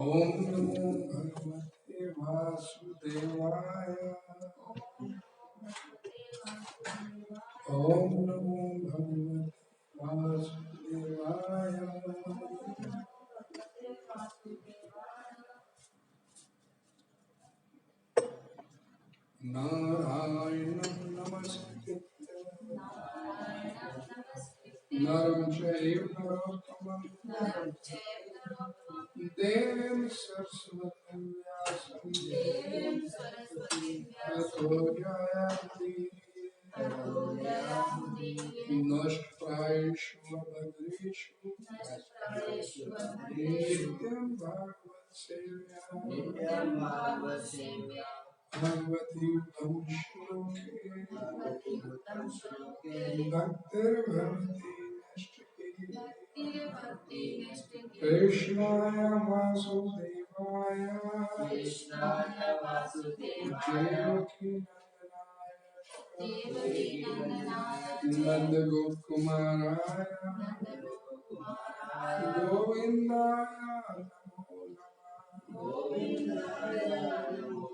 ओम नमो भगवते वासुदेवाय। ओम नमो भगवते वासुदेवाय। नारायणं नमस्कृत्य नरं चैव नरोत्तमं देवीं सरस्वतीं व्यासं ततो जयन्ति नष्टप्रायेषु भद्रेषु नित्यं भागवत सेव्या भगवती उत्तम श्लोके भक्तिर्भवति नष्टके कृष्णाय वासुदेवाय देवकी नंद गोपकुमाराय गोविंदाय नमो नमः।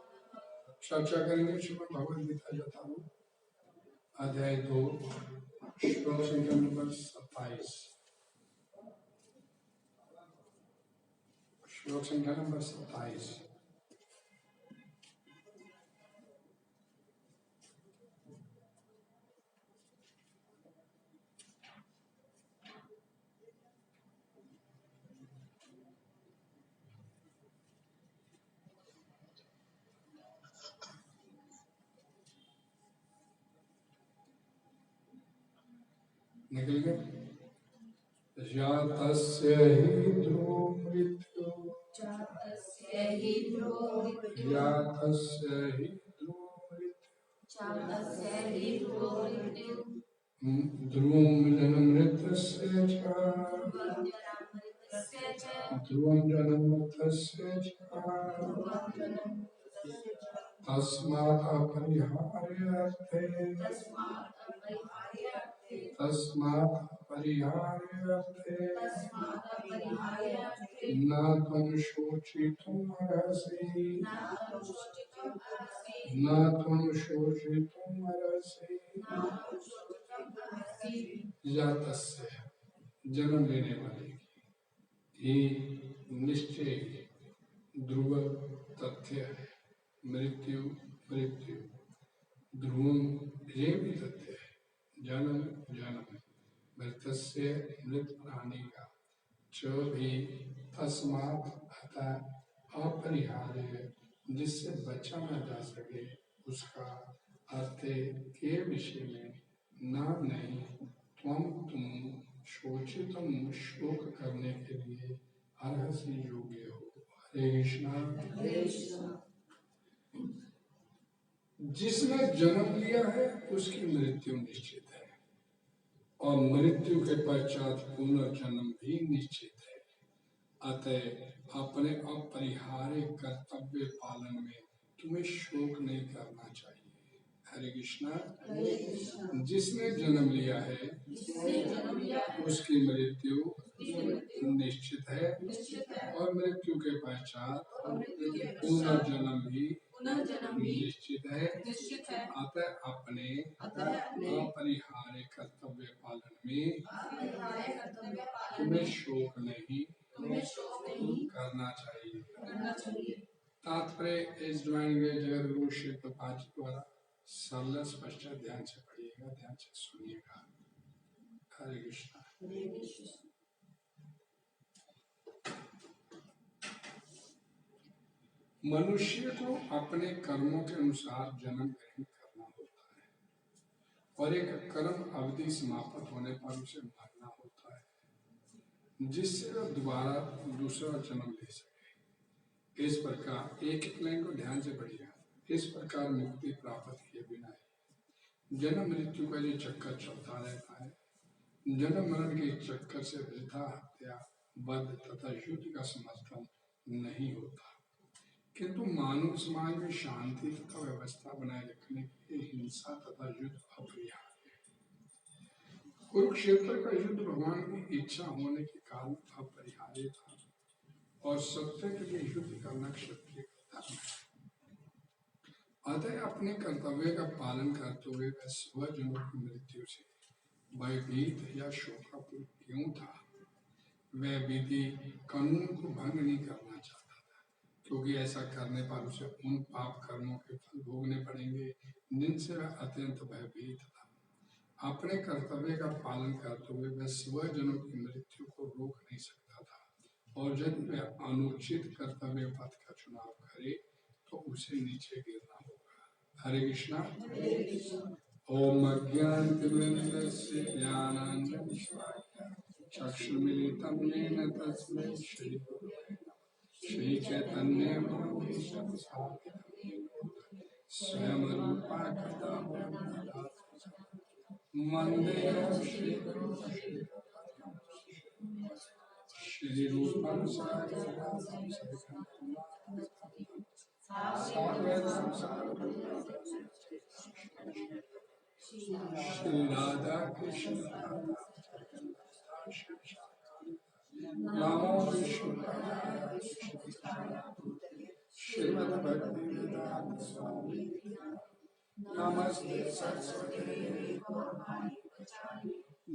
चर्चा करेंगे श्रीमद् भगवद गीता यथारूप अध्याय 2 श्लोक संख्या नंबर 27। श्लोक संख्या नंबर 27। निकल गए। जातस्य हि ध्रुवो मृत्यु जातस्य हि ध्रुवो मृत्यु ध्रुवं जन्ममृतस्य च ध्रुवं जन्ममृतस्य च तस्मात् अपरिहार्यते न त्वं शोचितुम् अर्हसि जातस्य जन्म लेने वाले ही निश्चय ध्रुव तथ्य है। मृत्यु ध्रुवम ये भी तथ्य है। जन्म मृतस्य मृत प्राणी का च भी तस्मात् अतः अपरिहार्य जिससे बचा न जा सके उसका अर्थ के विषय में ना नहीं तुम शोचितुम शोक करने के लिए अर्हसि योग्य हो। हरे कृष्णा। जिसने जन्म लिया है उसकी मृत्यु निश्चित है और मृत्यु के पश्चात पुनर्जन्म भी निश्चित है। अतः अपने अपरिहार्य कर्तव्य पालन में तुम्हें शोक नहीं करना चाहिए। हरे कृष्णा। जिसने जन्म लिया है उसकी मृत्यु निश्चित है और मृत्यु के पश्चात पुनर्जन्म भी निश्चित है। अतः अपने अपरिहार्य कर्तव्य पालन में तुम्हें शोक नहीं करना चाहिए। तात्पर्य इस ज्वाइन में जगत गुरु श्री प्रभुपाद जी द्वारा सरल स्पष्ट ध्यान से पढ़िएगा, ध्यान से सुनिएगा। हरे कृष्णा। मनुष्य को अपने कर्मों के अनुसार जन्म ग्रहण करना होता है और एक कर्म अवधि समाप्त होने पर उसे मरना होता है जिससे वह दोबारा दूसरा जन्म ले सके। इस प्रकार एक लाइन को ध्यान से पढ़िएगा। इस प्रकार मुक्ति प्राप्त किए बिना जन्म मृत्यु का ये चक्कर चलता रहता है। जन्म मरण के चक्कर से वृथा हत्या वध तथा युद्ध का समर्थन नहीं होता, किंतु मानव समाज में शांति तथा व्यवस्था बनाए रखने के लिए हिंसा तथा युद्ध अपरिहार्य है। कुरुक्षेत्र का युद्ध भगवान की इच्छा होने के कारण अपरिहार्य था और सत्य के लिए युद्ध करना क्षत्रिय का धर्म है। अतः अपने कर्तव्य का पालन करते हुए वह स्वजनों की मृत्यु से भयभीत या शोकाकुल क्यों था? वह विधि कानून को भंग नहीं करना चाहता था, क्योंकि ऐसा करने पर उसे उन पाप कर्मों के फल भोगने पड़ेंगे जिनसे वह अत्यंत भयभीत था। अपने कर्तव्य का पालन करते हुए वह स्वजनों की मृत्यु को रोक नहीं सकता था, और यदि वह अनुचित कर्तव्य पथ का चुनाव करे तो उसे नीचे गिरना होगा। हरे कृष्णा। ओम अज्ञानतिमिरस्य ज्ञानाञ्जनशलाकया चक्षुर्मिलितं येन तस्मै श्रीचैतन्य महापुरुषं स्वयं रूपा कदा वन्देऽहं श्रीरूपं साग्रजातं श्री राधा कृष्ण नमो विष्णुपदाय श्रीमद्भक्तिवेदांत स्वामी नमस्ते सरस्वती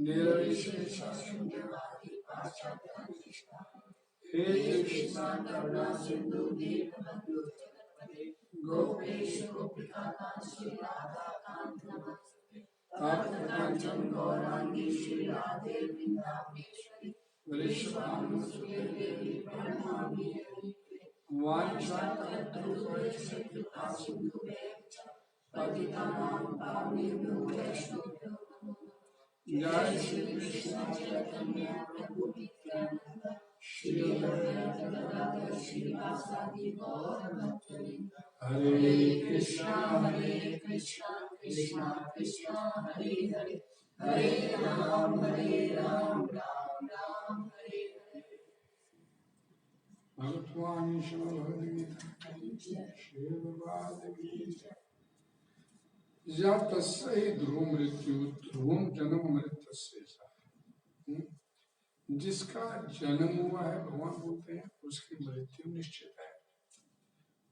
निर्विशेष शून्यवादी पाश्चात्य हे कृष्णा करुणा सिंधु दीनबंधु गोपेश गोपिका श्री राधा कांत नमस्ते तप्त कंचन गौरांगी श्री राधे वृंदावनेश्वरी वृषभानुसुते देवी प्रणमामि वाञ्छाकल्पतरुभ्यश्च कृपा सिन्धुभ्यः पतितानां पावनेभ्यो वैष्णवेभ्यो नमो नमः। जय श्री कृष्ण चैतन्य प्रभु नित्यानंद श्री अद्वैत गदाधर श्रीवासादि गौर भक्तवृंद। हरे कृष्णा कृष्णा कृष्णा हरे हरे हरे राम राम राम हरे हरे। भगवान भगवद्गीता या तस्यै ध्रुव मृत्यु ध्रुवम जन्म मृत्यु। जिसका जन्म हुआ है भगवान बोलते हैं उसकी मृत्यु निश्चित है,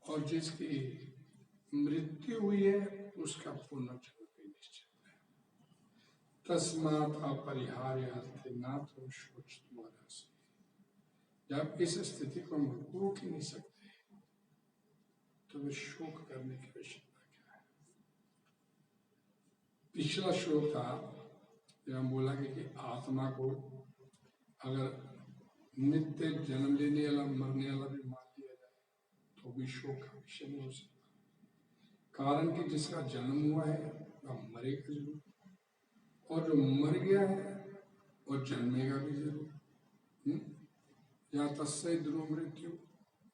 और जिसकी मृत्यु हुई है उसका पुनर्जन्म भी निश्चित है। तस्मात् अपरिहार्य अर्थे ना तो सोच तुम्हारा से। जब इस स्थिति को हम रोक ही नहीं सकते तो वे शोक करने की आवश्यकता क्या है? पिछला शोक था जब हम बोला कि आत्मा को अगर नित्य जन्म लेने वाला मरने वाला भी मान लिया जाए तो भी शोक का विषय नहीं हो सकता। कारण कि जिसका जन्म हुआ है वह मरेगा जरूर, और जो मर गया है वो जन्मेगा भी जरूर। या तस्यै ध्रुव मृत्यु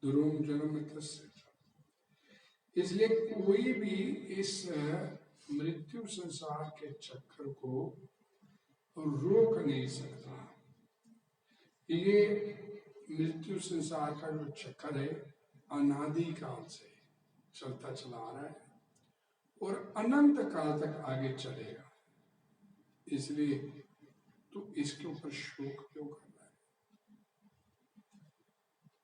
ध्रुव जन्म तस्य। इसलिए कोई भी इस मृत्यु संसार के चक्कर को रोक नहीं सकता। ये मृत्यु संसार का जो चक्कर है अनादि काल से चलता चला आ रहा है और अनंत काल तक आगे चलेगा। इसलिए तो इसके ऊपर शोक क्यों कर रहा है?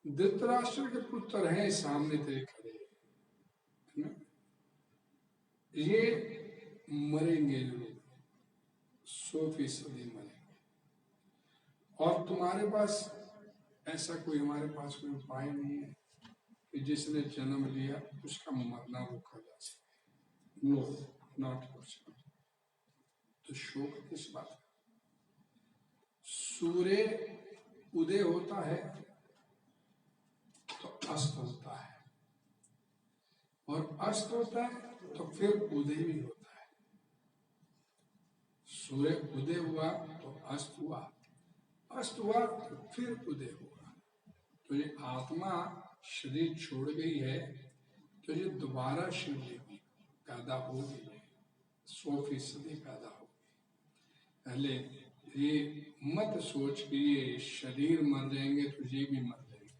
धृतराष्ट्र के पुत्र हैं सामने तेरे खड़े, है ना? ये मरेंगे जरूर, 100% मरेंगे। और तुम्हारे पास ऐसा कोई, हमारे पास कोई उपाय नहीं है कि जिसने जन्म लिया उसका मरना रोका जा सके। No, not possible. तो शोक किस बात का? सूर्य उदय होता है तो अस्त होता है, और अस्त होता है तो फिर उदय भी होता है। सूर्य उदय हुआ तो अस्त हुआ, अस्त हुआ तो फिर उदय हुआ। तो ये आत्मा शरीर छोड़ गई है तो ये दोबारा शरीर पैदा होगी, 100% पैदा होगी। पहले ये मत सोच कि ये शरीर मर जाएंगे तो ये भी मर जाएंगे,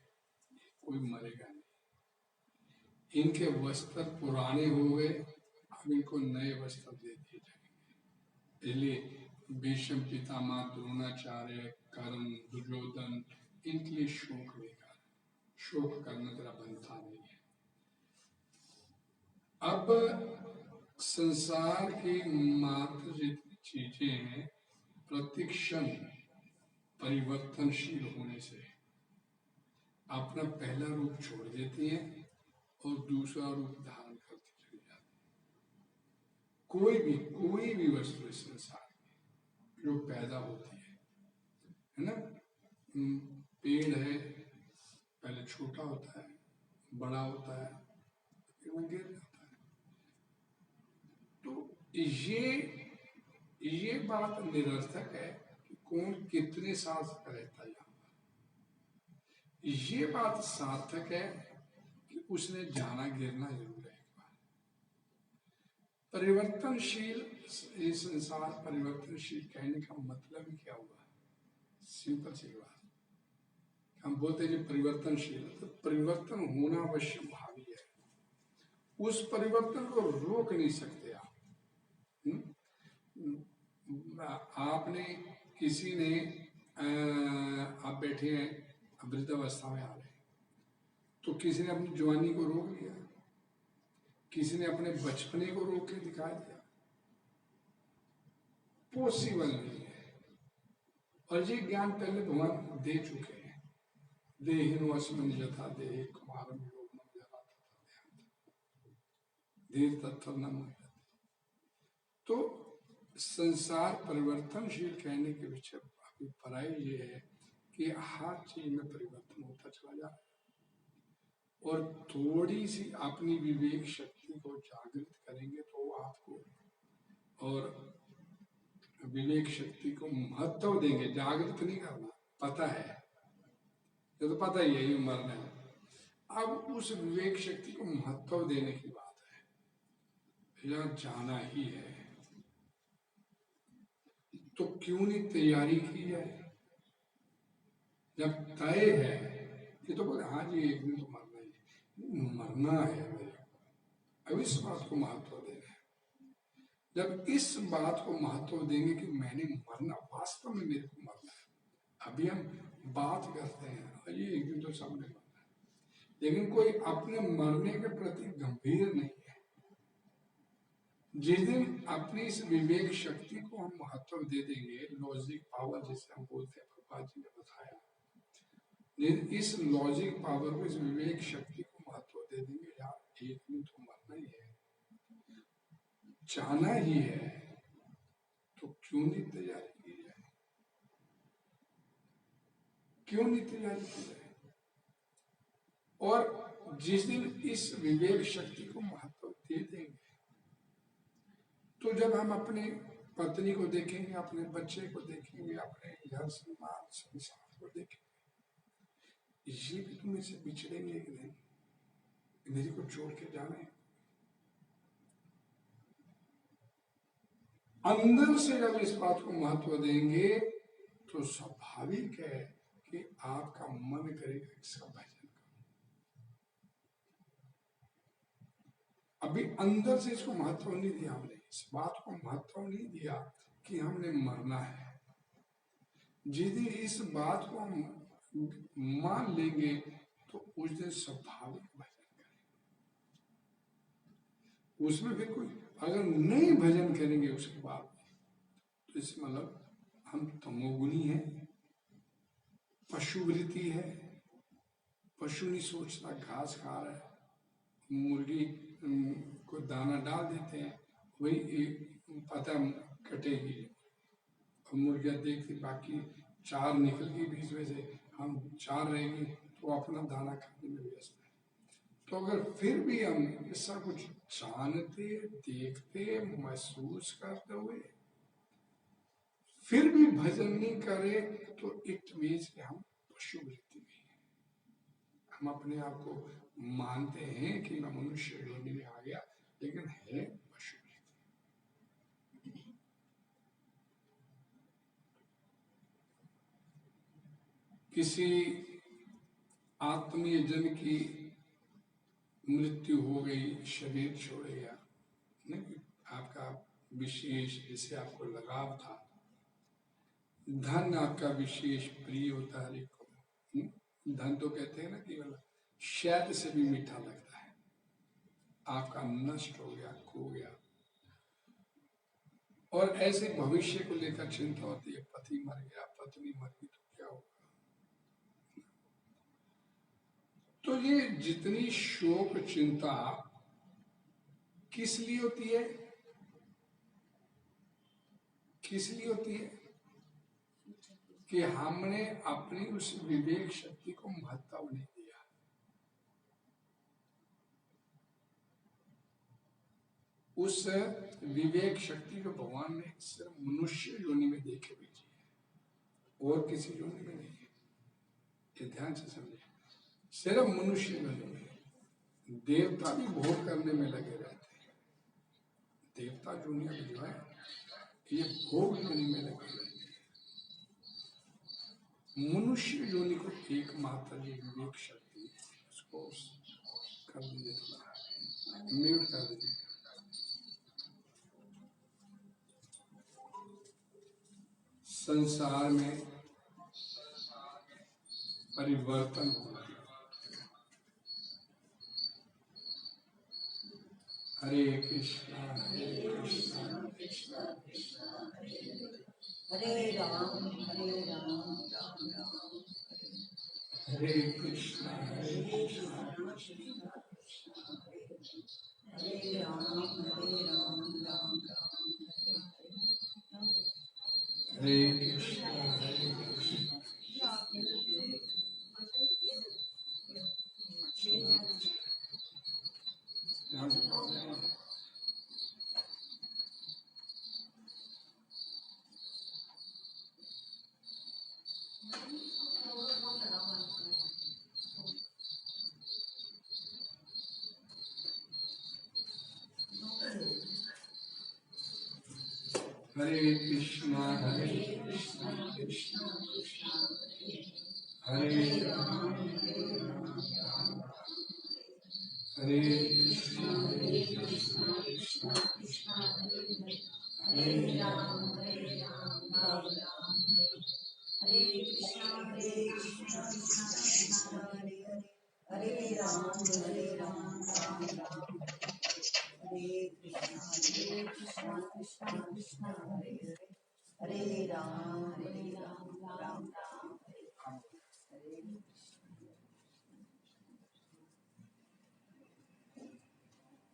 कोई मरेगा नहीं। इनके वस्त्र पुराने हो गए, अब इनको नए वस्त्र दे दिए जाएंगे। इसलिए भीष्म पितामह द्रोणाचार्य कर्ण दुर्योधन इनके लिए शोक लेगा। शोक करना तेरा बनता नहीं है। अब संसार की मात्र जितनी चीजें हैं प्रतिक्षण परिवर्तनशील होने से अपना पहला रूप छोड़ देती हैं और दूसरा रूप धारण करती चली जाती है। कोई भी वस्तु इस संसार में जो पैदा होती है ना, पेड़ है, पहले छोटा होता है, बड़ा होता है, फिर वो गिर जाता है। तो ये बात निरर्थक है कि कौन कितने साल तक रहता है यहाँ पर। ये बात सार्थक है कि उसने जाना गिरना जरूर है। परिवर्तनशील, ये संसार परिवर्तनशील कहने का मतलब ही क्या हुआ? सिंपल सी बात, हम बोलते हैं परिवर्तनशील, तो परिवर्तन होना अवश्य भावी है। उस परिवर्तन को रोक नहीं सकते आप। आपने किसी ने आप बैठे हैं, वृद्धावस्था में आ रहे हैं, तो किसी ने अपनी जवानी को रोक लिया, किसी ने अपने बचपने को रोक के दिखा दिया, पॉसिबल नहीं है। और ये ज्ञान पहले भगवान दे चुके हैं। देहिनो अस्मिन् यथा देहे कुमारं यौवनं जरा तथा देर तत्थर न मुह्यते। तो संसार परिवर्तनशील कहने के पीछे अभिप्राय ये है कि हर चीज में परिवर्तन होता चला जा रहा है, और थोड़ी सी अपनी विवेक शक्ति को जागृत करेंगे तो आपको, और विवेक शक्ति को महत्व देंगे, जागृत नहीं करना, पता है, ये तो पता ही है ये मरना है। अब उस विवेक शक्ति को महत्व देने की बात है, यह जाना ही है, तो क्यों नहीं तैयारी की जाए? जब तय है कि तो बोले हाँ जी एक दिन तो मरना ही, मरना है मेरे को, अब इस बात को महत्व देना है। जब इस बात को महत्व देंगे कि मैंने मरना, वास्तव में मेरे को मरना है। अभी हम बात करते हैं ये एक दिन तो सबने मरना है, लेकिन कोई अपने मरने के प्रति गंभीर नहीं है। जिस दिन अपनी इस विवेक शक्ति को हम महत्व दे देंगे, लॉजिक पावर जिसे हम बोलते हैं, भगवान जी ने बताया, इस लॉजिक पावर को, इस विवेक शक्ति को महत्व दे देंगे, यार एक दिन तो मरना ही है, जाना ही है, तो क्यों नहीं तैयारी की जाए? क्यों नहीं तैयारी की जाए? और जिस दिन इस विवेक शक्ति को महत्व दे देंगे, तो जब हम अपने पत्नी को देखेंगे, अपने बच्चे को देखेंगे, अपने घर समाज संसार को देखेंगे, ये भी तुम इसे बिछड़ेंगे एक दिन, मेरे को छोड़ के जाने। अंदर से जब इस बात को महत्व देंगे तो स्वाभाविक है कि आपका मन करेगा इसका भजन करो। अभी अंदर से इसको महत्व नहीं दिया हमने, इस बात को महत्व नहीं दिया कि हमने मरना है। जिस दिन इस बात को हम मान लेंगे तो उस दिन स्वाभाविक भजन करेंगे। उसमें फिर कोई अगर नहीं भजन करेंगे उसके बाद, तो इसमें मतलब हम तमोगुनी है, पशुवृत्ति है। पशु नहीं सोचता, घास खा रहा है, मुर्गी को दाना डाल देते हैं, वही पता कटेगी, और मुर्गियां देखती बाकी चार निकल गई बीच में से, हम चार रहेंगे, तो अपना दाना खाने में व्यस्त है। तो अगर फिर भी हम ऐसा कुछ जानते, देखते, महसूस करते हुए फिर भी भजन नहीं करे, तो इट मीन्स कि हम पशु वृत्ति में हैं। हम अपने आप को मानते हैं कि मैं मनुष्य योनि में आ गया, लेकिन है पशु वृत्ति। किसी आत्मीय जन की मृत्यु हो गई, शरीर छोड़ेगा, नहीं आपका विशेष जिसे आपको लगाव था, धन आपका विशेष प्रिय होता है। धन तो कहते हैं ना कि शहद से भी मीठा लगता है। आपका नष्ट हो गया, खो गया। और ऐसे भविष्य को लेकर चिंता होती है, पति मर गया, पत्नी मर गई तो क्या होगा। तो ये जितनी शोक चिंता किस लिए होती है, किस लिए होती है? कि हमने अपनी उस विवेक शक्ति को महत्व नहीं दिया। उस विवेक शक्ति को भगवान ने सिर्फ मनुष्य योनि में देखे भेजी है, और किसी योनि में नहीं है। ये ध्यान से समझे, सिर्फ मनुष्य योनि में। देवता भी भोग करने में लगे रहते हैं। देवता दुनिया में जो है ये भोग योनि में लगे रहते हैं। मनुष्य योनि को एकमात्र ये विवेक शक्ति, उसको कर दीजिए, थोड़ा म्यूट कर दीजिए। संसार में परिवर्तन हो रहा है। हरे कृष्णा कृष्णा कृष्णा हरे राम राम राम हरे कृष्णा कृष्णा हरे राम राम हरे कृष्णा हरे कृष्णा कृष्णा कृष्णा हरे राम हरे कृष्णा कृष्णा कृष्णा हरे राम राम हरे कृष्णा कृष्णा कृष्णा हरे राम राम राम हरे कृष्णा कृष्णा कृष्णा हरे राम राम राम हरे।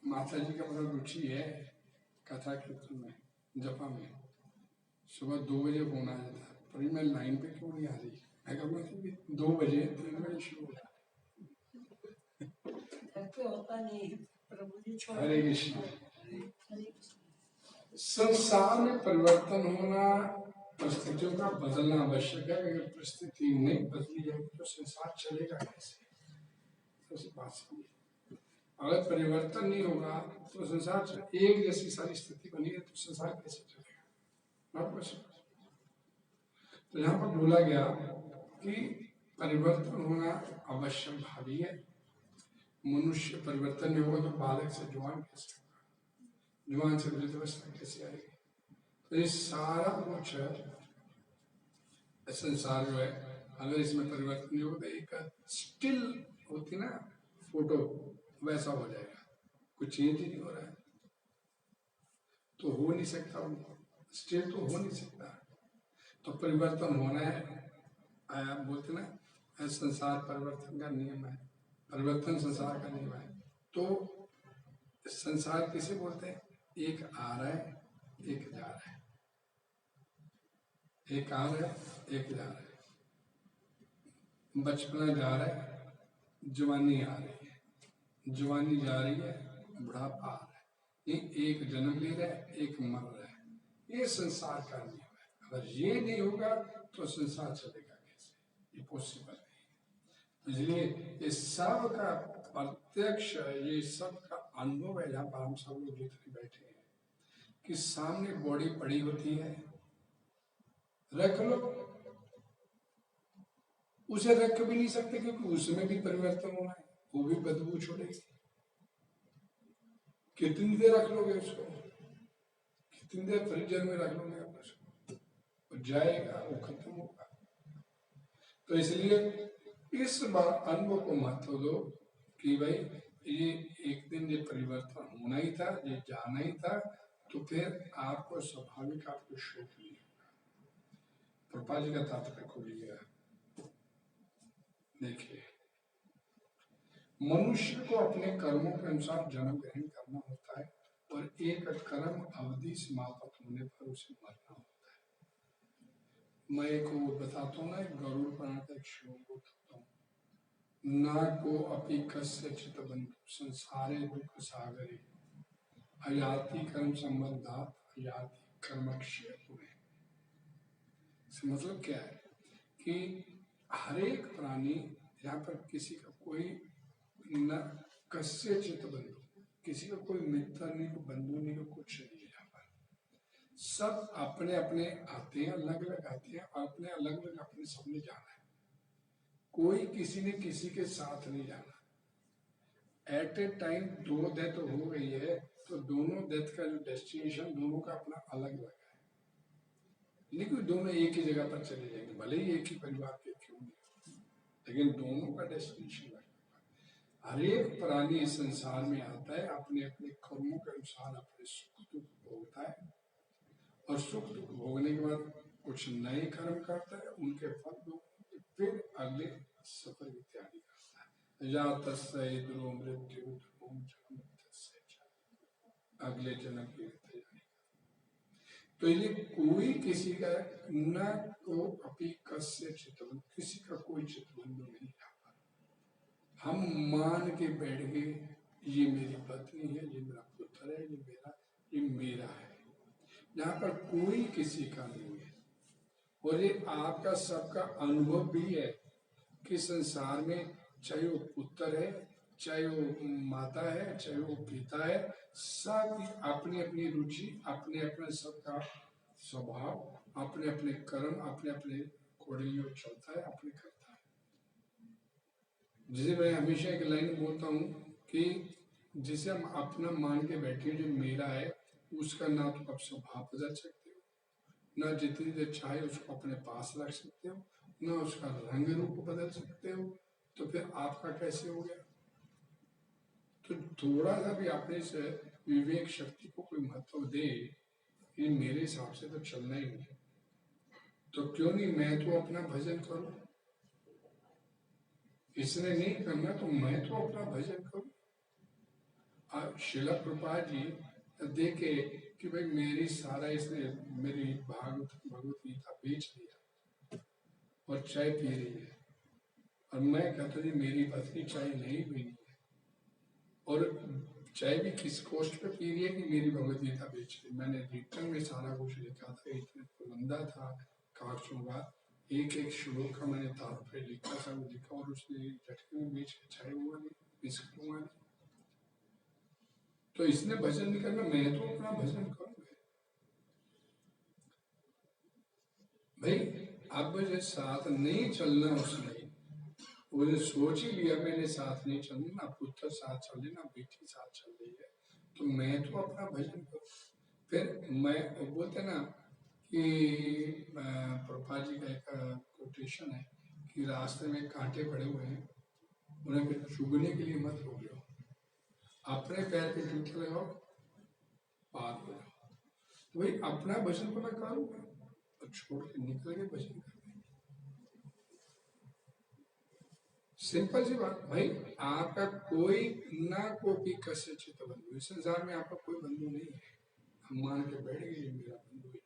माता जी का बड़ा रुचि है कथा कीर्तन में, जपा में। सुबह 2 बजे फोन आ जाता है, पर मैं लाइन पे क्यों नहीं आ रही? मैं कहूँगा 2 बजे 3 बजे शुरू होता है। होता नहीं प्रभु जी। हरे कृष्ण। संसार में परिवर्तन होना, परिस्थितियों का बदलना आवश्यक है। अगर परिस्थिति नहीं बदली जाएगी तो संसार चलेगा कैसे? सबसे बात समझिए। अगर परिवर्तन नहीं होगा तो संसार एक जैसी सारी स्थिति बनी है तो संसार कैसे चलेगा? तो यहाँ पर बोला गया कि परिवर्तन होना अवश्य भावी है। मनुष्य परिवर्तन नहीं होगा तो बालक से जवान कैसे होगा, जवान से वृद्धावस्था कैसे आएगी? तो ये सारा कुछ संसार जो है, अगर इसमें परिवर्तन नहीं होगा तो एक स्टिल होती ना फोटो, वैसा हो जाएगा, कुछ चेंज ही नहीं हो रहा है। तो हो नहीं सकता, स्टिल तो हो नहीं सकता। तो परिवर्तन होना है। आप बोलते ना संसार परिवर्तन का नियम है, परिवर्तन संसार का नियम है। तो संसार किसे बोलते हैं? एक आ रहा है, एक जा रहा है। एक आ रहा है, एक जा रहा है। बचपना जा रहा है, जवानी आ रही है, जवानी जा रही है, बुढ़ापा आ रहा है। ये एक जन्म ले रहा है, एक मर रहा है। ये संसार का नियम है। अगर ये नहीं होगा तो संसार चलेगा कैसे? ये पॉसिबल नहीं। इसलिए ये सब का प्रत्यक्ष, ये सब का अनुभव है। जहाँ पर हम सब लोग जितने बैठे हैं कि सामने बॉडी पड़ी होती है, रख लो, उसे रख भी नहीं सकते क्योंकि उसमें भी परिवर्तन होना है, वो भी बदबू छोड़ेगी। कितनी देर रख लोगे उसको? कितनी देर फ्रीजर में रख लोगे आप उसको? वो जाएगा, वो खत्म होगा। तो इसलिए इस बार अनुभव को महत्व दो कि भाई ये एक दिन ये परिवर्तन होना ही था, ये जाना ही था, तो फिर आपको स्वाभाविक आपको शोक नहीं होगा। प्रभुपाद जी का तात्पर्य खोलिएगा, देखिए मनुष्य को अपने कर्मों के अनुसार जन्म ग्रहण करना होता है और एक कर्म अवधि समाप्त होने पर उसे मरना होता है। मैं एक वो बताता हूँ ना, एक गरुड़ पुराण का एक श्लोक बताता हूँ, ना को अपि कस्यचित् बंधु संसारे दुख सागरे अयाति कर्म संबंधात अयाति कर्मक्षय हुए। मतलब क्या है कि हर एक प्राणी यहाँ पर किसी का कोई न कस्यचित् बंधु, किसी का कोई मित्र नहीं, कोई बंधु नहीं, कोई कुछ नहीं है। यहाँ पर सब अपने अपने आते हैं, अलग अलग आते हैं और अपने अलग अलग अपने सबने जाना है। कोई किसी ने किसी के साथ नहीं जाना। एट ए टाइम दो डेथ हो गई है तो दोनों डेथ का जो डेस्टिनेशन दोनों का अपना अलग अलग है, लेकिन दोनों एक ही जगह पर चले जाएंगे, भले ही एक ही परिवार के क्यों नहीं, लेकिन दोनों का डेस्टिनेशन अलग है। हर एक प्राणी इस संसार में आता है, अपने अपने कर्मों के अनुसार अपने सुख दुख भोगता है और सुख दुख भोगने के बाद कुछ नए कर्म करता है, उनके फल भोग फिर अगले सफर की तैयारी करता है। या तस्सै ध्रुव मृत्यु ध्रुवं जन्म तस्सै च, अगले जन्म की तैयारी। तो ये कोई किसी का न को अपि कस्यचित्, किसी का कोई चितबंधु नहीं है। हम मान के बैठ गए ये मेरी पत्नी है, ये मेरा पुत्र है, ये मेरा है। यहाँ पर कोई किसी का नहीं है। और ये आपका सबका अनुभव भी है कि संसार में चाहे वो पुत्र है, चाहे वो माता है, चाहे वो पिता है, सब अपनी अपनी रुचि, अपने अपने सबका स्वभाव, अपने अपने कर्म, अपने अपने कोड़ियों चलता है, अपने करता है। जिसे मैं हमेशा एक लाइन बोलता हूँ कि जिसे हम अपना मान के बैठे जो मेरा है, उसका ना तो आप स्वभाव बदल सकते हो, ना जितनी देर चाहे उसको अपने पास रख सकते हो, ना उसका रंग रूप बदल सकते हो, तो फिर आपका कैसे हो गया? तो थोड़ा सा भी अपने से विवेक शक्ति को कोई महत्व दे, ये मेरे हिसाब से तो चलना ही नहीं, तो क्यों नहीं मैं तो अपना भजन करूं, इसने नहीं करना तो मैं तो अपना भजन करूं। शिला प्रभुपाद जी देखे कि भाई मेरी सारा इसने मेरी भगवत गीता बेच दिया और चाय पी रही है, और मैं कहता जी मेरी पत्नी चाय नहीं पी रही है, और चाय भी किस कॉस्ट पे पी रही है कि मेरी भगवत गीता बेच रही। मैंने रिटर्न में सारा कुछ लिखा था, इतने प्रबंधा था कागजों का, एक एक श्लोक का मैंने तात्पर्य लिखा, सब लिखा, और उसने झटके में बेच के चाय हुआ नहीं, बिस्कुट हुआ नहीं। तो इसने भजन नहीं करना, मैं तो अपना भजन करूंगा भाई। अब जो साथ नहीं चलना उसने, उसने सोच ही लिया मैंने साथ नहीं चलना, ना पुत्र साथ चले ना बेटी साथ चल रही है, तो मैं तो अपना भजन करूँ। फिर मैं बोलते ना कि प्रभुपाद जी का एक कोटेशन है कि रास्ते में कांटे पड़े हुए हैं, उन्हें फिर चुगने के लिए मत हो गया, अपने पैर पे जूते लगाओ, पार हो जाओ। तो भाई अपना भजन को मैं करूंगा और छोड़ के निकल के भजन करने। सिंपल सी बात भाई, आपका कोई ना कोई कस्यचित् बंधु, इस संसार में आपका कोई बंधु नहीं है। हम मान के बैठ गए मेरा बंधु है।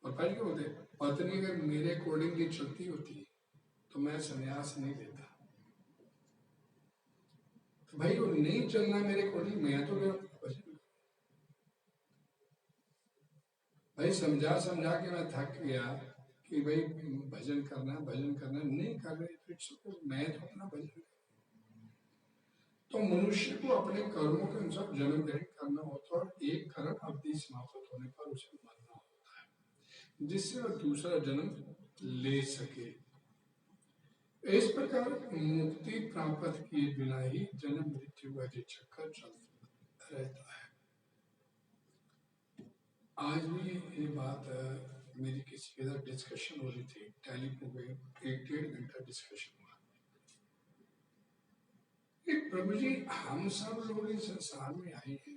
और भाई क्या बोलते, पत्नी अगर मेरे अकॉर्डिंगली चलती होती तो मैं संन्यास नहीं देता। तो भाई वो नहीं चलना मेरे अकॉर्डिंग, मैं तो मेरा भजन, भाई समझा समझा के मैं थक गया कि भाई भजन करना नहीं कर रहे, तो मैं तो अपना भजन। तो मनुष्य को अपने कर्मों के अनुसार जन्म ग्रहण करना होता है और एक कर्म अवधि समाप्त होने पर उसे मरना होता है, जिससे वह दूसरा जन्म ले सके। इस प्रकार मुक्ति प्राप्त किए बिना ही जन्म मृत्यु का जो चक्कर चलता रहता है। आज भी ये बात मेरी किसी के साथ डिस्कशन हो रही थी, टेलीफोन पे 1-1.5 घंटा डिस्कशन प्रभु जी हम सब लोग इस संसार में आए हैं,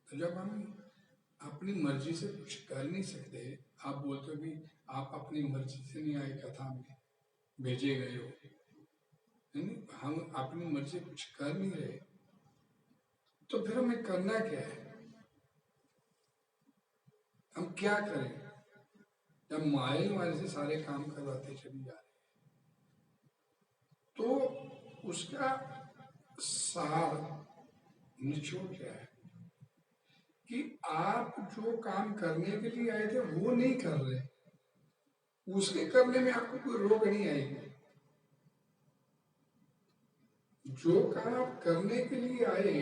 तो जब हम अपनी मर्जी से कुछ कर नहीं सकते, आप बोलते हो कि आप अपनी मर्जी से नहीं आए कथा में, भेजे गए हो, नहीं, हम अपनी मर्जी से कुछ कर नहीं रहे, तो फिर हमें करना क्या है? हम क्या करें जब माया हमारे से सारे काम करवाते चली जा रही है? तो उसका सार निचोड़ क्या है कि आप जो काम करने के लिए आए थे वो नहीं कर रहे, उसके करने में आपको कोई रोक नहीं आएगी। जो काम आप करने के लिए आए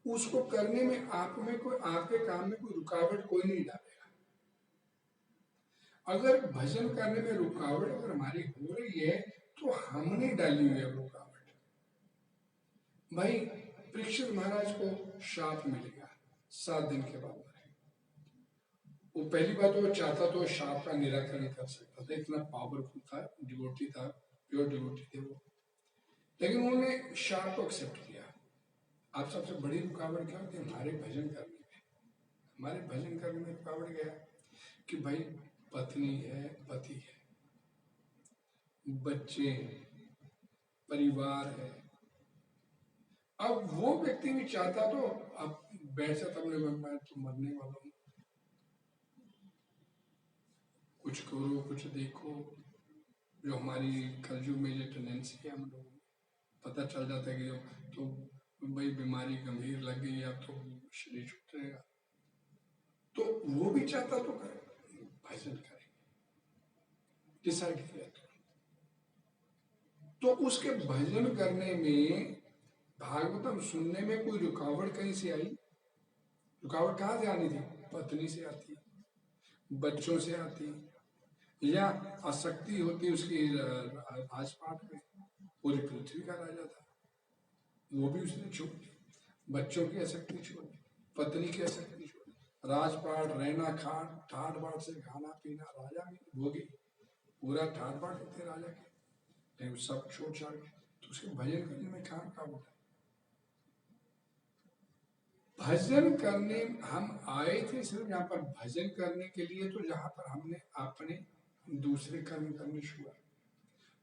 उसको करने में आप में कोई, आपके काम में कोई रुकावट कोई नहीं डालेगा। अगर भजन करने में रुकावट अगर हमारी हो रही है तो हमने डाली हुई है रुकावट। भाई परीक्षित महाराज को शाप मिल गया 7 दिन के बाद मरे। वो पहली बात वो चाहता तो शाप का निराकरण कर सकता था, इतना पावरफुल था, डिवोटी था, प्योर डिवोटी थे वो, लेकिन उन्होंने शाप को एक्सेप्ट किया। आप सबसे बड़ी रुकावट क्या होती है हमारे भजन करने में? हमारे भजन करने में रुकावट गया कि भाई पत्नी है, पति है, बच्चे हैं, परिवार है। अब वो व्यक्ति भी चाहता तो अब बैठ जाता, मैं तो मरने वाला हूँ, कुछ करो कुछ देखो। जो हमारी कलयुग में जो टेंडेंसी है, हम लोग पता चल जाता है कि तो भाई बीमारी गंभीर लग गई, अब तो शरीर छूट रहेगा, तो वो भी चाहता तो करे, भजन करे, डिसाइड किया तो उसके भजन करने में, भागवतम सुनने में कोई रुकावट कहीं से आई? रुकावट कहाँ से आनी थी? पत्नी से आती, बच्चों से आती, या आसक्ति होती उसकी राजपाट में, पूरी पृथ्वी का राजा था, वो भी उसने छोड़ दी। बच्चों की आसक्ति छोड़ दी, पत्नी की आसक्ति छोड़ दी, राजपाट, रहना खाट, ठाट बाट से खाना पीना, राजा भी भोगी, पूरा ठाट बाट होते राजा के, लेकिन सब छोड़ छाड़ के तो उसके भजन करने में कहाँ काम होता? भजन करने हम आए थे सिर्फ यहाँ पर भजन करने के लिए, तो जहाँ पर हमने अपने दूसरे कर्म करने शुरू,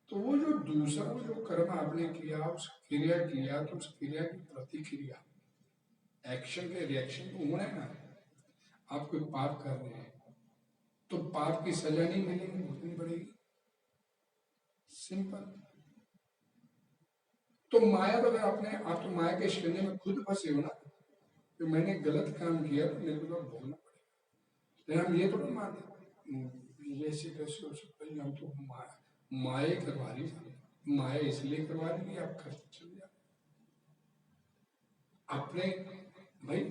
तो वो जो दूसरा जो कर्म आपने किया, उस क्रिया किया, तो उस क्रिया की प्रतिक्रिया, एक्शन के रिएक्शन तो होना है ना। आप कोई पाप कर रहे हैं तो पाप की सजा नहीं मिलेगी, भुगतनी पड़ेगी, सिंपल। तो माया तो अगर आपने, आप तो माया के शिकंजे में खुद फंसे हो ना, तो मैंने गलत काम किया तो मेरे को तो भोगना पड़ेगा। लेकिन हम ये तो नहीं मानते जैसे कैसे हो सकता है, हम तो माया करवा रही, माया इसलिए करवा रही है आप खर्च चल जाए अपने। भाई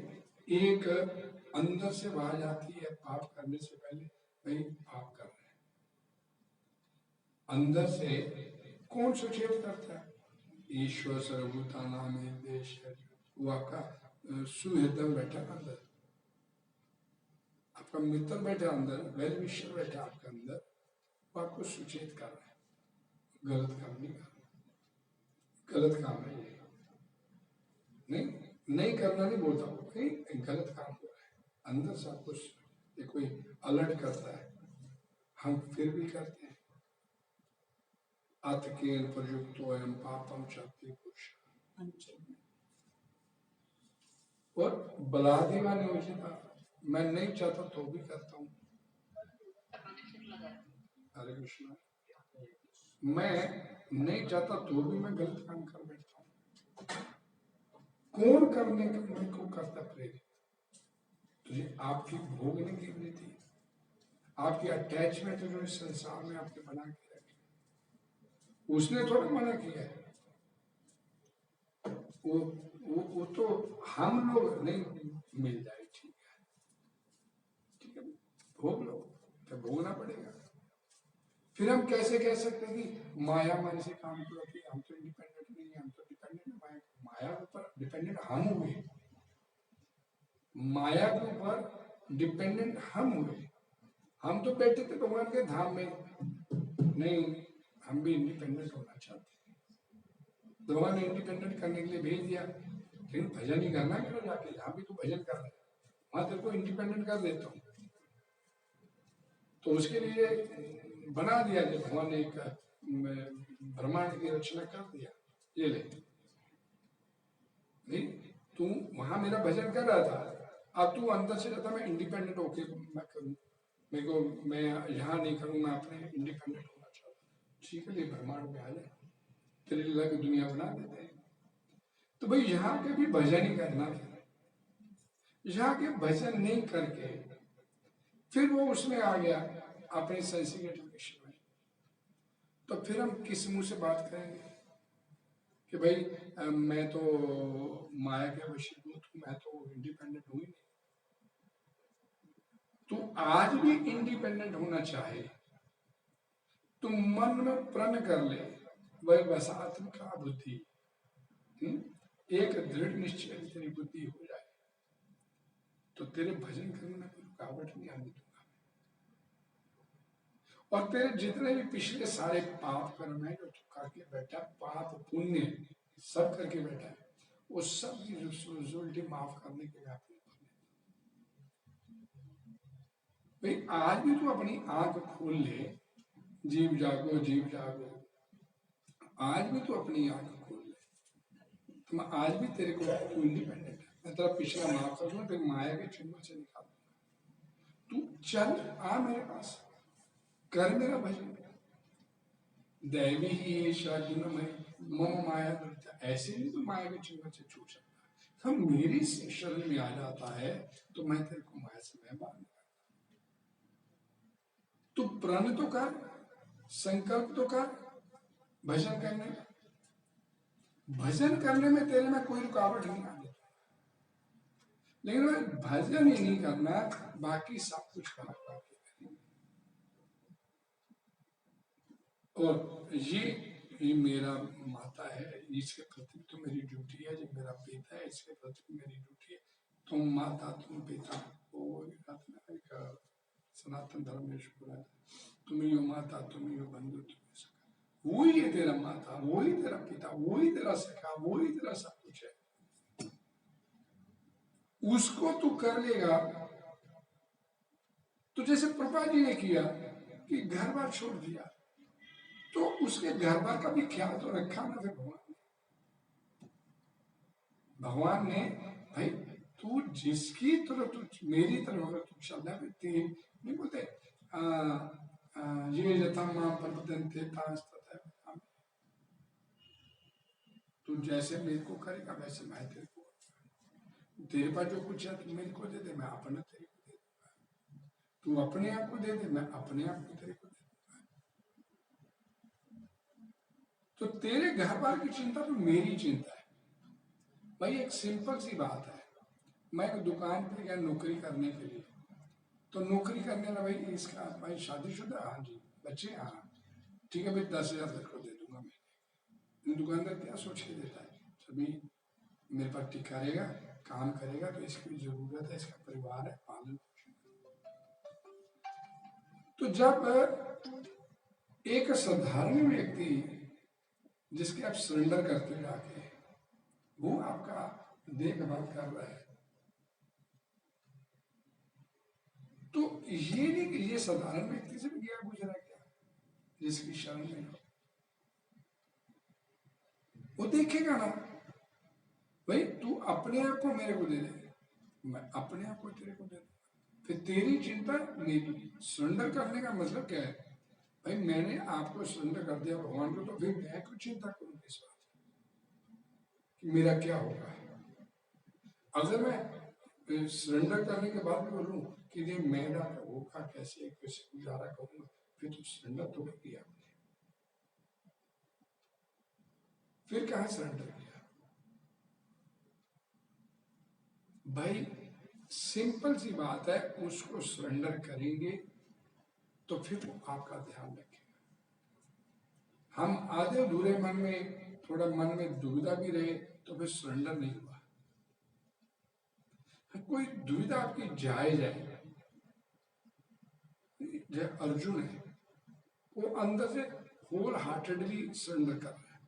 एक अंदर से आवाज आती है पाप करने से पहले, भाई पाप कर रहे हैं, अंदर से कौन सचेत करता है? ईश्वर सर्वभूता नाम देश है, वो आपका सुहृदय बैठा अंदर, आपका मित्र बैठा अंदर, वेल विशर बैठा आपके अंदर, वो आपको सुचेत कर रहा है गलत काम नहीं करना, गलत काम है ये, नहीं करना नहीं बोलता हूँ, कहीं गलत काम हो रहा है, अंदर से आपको कोई अलर्ट करता है, हम फिर भी करते हैं। अतकेन प्रयुक्तो एवं पापम चाहते पुरुष, और बलादिवा नियोजिता, मैं नहीं चाहता तो भी करता हूँ। हरे कृष्णा, मैं नहीं चाहता तो भी मैं गलत काम कर बैठता हूँ। कौन करने को करता प्रेरित? तो ये आपकी भोगने की वृत्ति, आपकी अटैचमेंट जो इस संसार में आपके बना के रखे, उसने थोड़ा मना किया है, वो तो हम लोग नहीं मिल जाए, ठीक है भोग लो, तो भोगना पड़ेगा। फिर हम कैसे कह सकते हैं कि माया हमारे से काम करती है, हम तो इंडिपेंडेंट नहीं है, हम तो डिपेंडेंट है माया के ऊपर डिपेंडेंट हम हुए, माया के ऊपर डिपेंडेंट हम हुए। हम तो बैठे थे भगवान के धाम में, नहीं हम भी इंडिपेंडेंट होना चाहते हैं, भगवान ने इंडिपेंडेंट करने के लिए भेज दिया, लेकिन भजन ही करना मेरा जाके, जहाँ भी तू भजन कर रहा है वहां तेरे को इंडिपेंडेंट कर देता हूँ। तो उसके लिए बना दिया कि भगवान ने एक ब्रह्मांड की रचना कर दिया, ये ले नहीं, तू वहां मेरा भजन कर रहा था, अब तू अंदर से कहता मैं इंडिपेंडेंट होके मैं करूँ, मेरे को मैं यहाँ नहीं करूँ, मैं अपने इंडिपेंडेंट होना चाहता हूँ। ठीक है, ये ब्रह्मांड में आ जाए, तेरे लीला की दुनिया बना देते हैं। तो भाई यहाँ के भी भजन ही करना है, यहाँ के भजन नहीं करके फिर वो उसमें आ गया अपने सेंसिटिव विषय में, तो फिर हम किस मुंह से बात करेंगे कि भाई मैं तो माया के वशीभूत हूं, मैं तो इंडिपेंडेंट हूं ही नहीं। तू आज भी इंडिपेंडेंट होना चाहे तुम मन में प्रण कर ले, वह वसात्मिका बुद्धि, एक दृढ़ निश्चय तेरी बुद्धि हो जाए तो तेरे भजन करने में कोई रुकावट नहीं आने दूंगा। और तेरे जितने भी पिछले सारे पाप कर्म है जो तू करके बैठा, पाप पुण्य सब करके बैठा है, वो सब की रिजल्ट माफ करने के लिए आपने भाई आज भी तू अपनी आंख खोल ले, जीव जागो जीव जागो, आज भी तू अपनी आंख खोल ले, तुम आज भी तेरे को तू इंडिपेंडेंट है, मैं तेरा पिछला माफ कर दूंगा, तेरे माया के चिन्ह से निकाल दूंगा, तू चल आ मेरे पास, कर मेरा भजन। दैवी ही शार्दुल में मम माया दुर्ता, ऐसे नहीं तो माया के चिन्ह से छूट सकता, हम मेरी शरण में आ जाता है तो मैं तेरे को माया से मैं बांध, तू प्रण तो कर, संकल्प तो कर भजन करने का, भजन करने में तेरे में कोई रुकावट नहीं आने, लेकिन मैं भजन ही नहीं करना, बाकी सब कुछ खराब बाकी। और ये मेरा माता है, इसके प्रति तो मेरी ड्यूटी है, जो मेरा पिता है इसके प्रति मेरी ड्यूटी है, तुम माता तुम पिता, वो एक सनातन धर्म में शुक्र है, तुम ही हो माता तुम ही हो बंधु तुम ही सखा, वो ही है तेरा माता, वो ही तेरा पिता, वो ही तेरा सखा, वो ही तेरा सब कुछ है। उसको तू कर लेगा तो जैसे प्रभा जी ने किया कि घर बार छोड़ दिया, तो उसके घर बार का भी ख्याल तो रखा ना फिर भगवान ने भाई तू जिसकी तरफ तू मेरी तरफ अगर तू चल रहा है, नहीं बोलते ये यथा मां प्रपद्यन्ते तास्तथा, तू जैसे मेरे को करेगा वैसे मैं तेरे को, तेरे पास जो कुछ है तू मेरे को दे दे, मैं अपना तेरे को दे दूंगा, तू अपने आप को दे दे, मैं अपने आप को तेरे को दे दूंगा। तो तेरे घर बार की चिंता तो मेरी चिंता है भाई। एक सिंपल सी बात है, मैं एक दुकान पे गया नौकरी करने के लिए, तो नौकरी करने ना भाई इसका भाई शादीशुदा, हाँ जी, बच्चे, हाँ ठीक है भाई 10,000 तेरे को दे दूंगा मैं। दुकानदार क्या सोच के देता है, सभी मेरे पास टिका रहेगा, काम करेगा तो इसकी जरूरत है, इसका परिवार है, पालन पोषण। तो जब एक साधारण व्यक्ति जिसके आप सरेंडर करते जाके, वो आपका देखभाल कर रहा है, तो ये नहीं कि ये साधारण व्यक्ति से भी गया गुजरा क्या, जिसकी शरण में हो वो देखेगा ना भाई, तू अपने आप को मेरे को दे दे, मैं अपने आप को तेरे को दे दूं, फिर तेरी चिंता मेरी। सरेंडर करने का मतलब क्या है भाई, मैंने आपको सरेंडर कर दिया भगवान को, तो फिर मैं क्यों चिंता करूं इस बात कि मेरा क्या होगा। अगर मैं सरेंडर करने के बाद भी बोलूं कि नहीं मेरा होगा कैसे गुजारा करूंगा, फिर तो सरेंडर तो नहीं किया, फिर कहां सरेंडर किया भाई। सिंपल सी बात है, उसको सरेंडर करेंगे तो फिर वो आपका ध्यान रखेगा। हम आधे अधूरे मन में, थोड़ा मन में दुविधा भी रहे तो फिर सरेंडर नहीं हुआ। कोई दुविधा आपकी जायज है, जय अर्जुन है वो अंदर से होल हार्टेडली सरेंडर कर रहा है,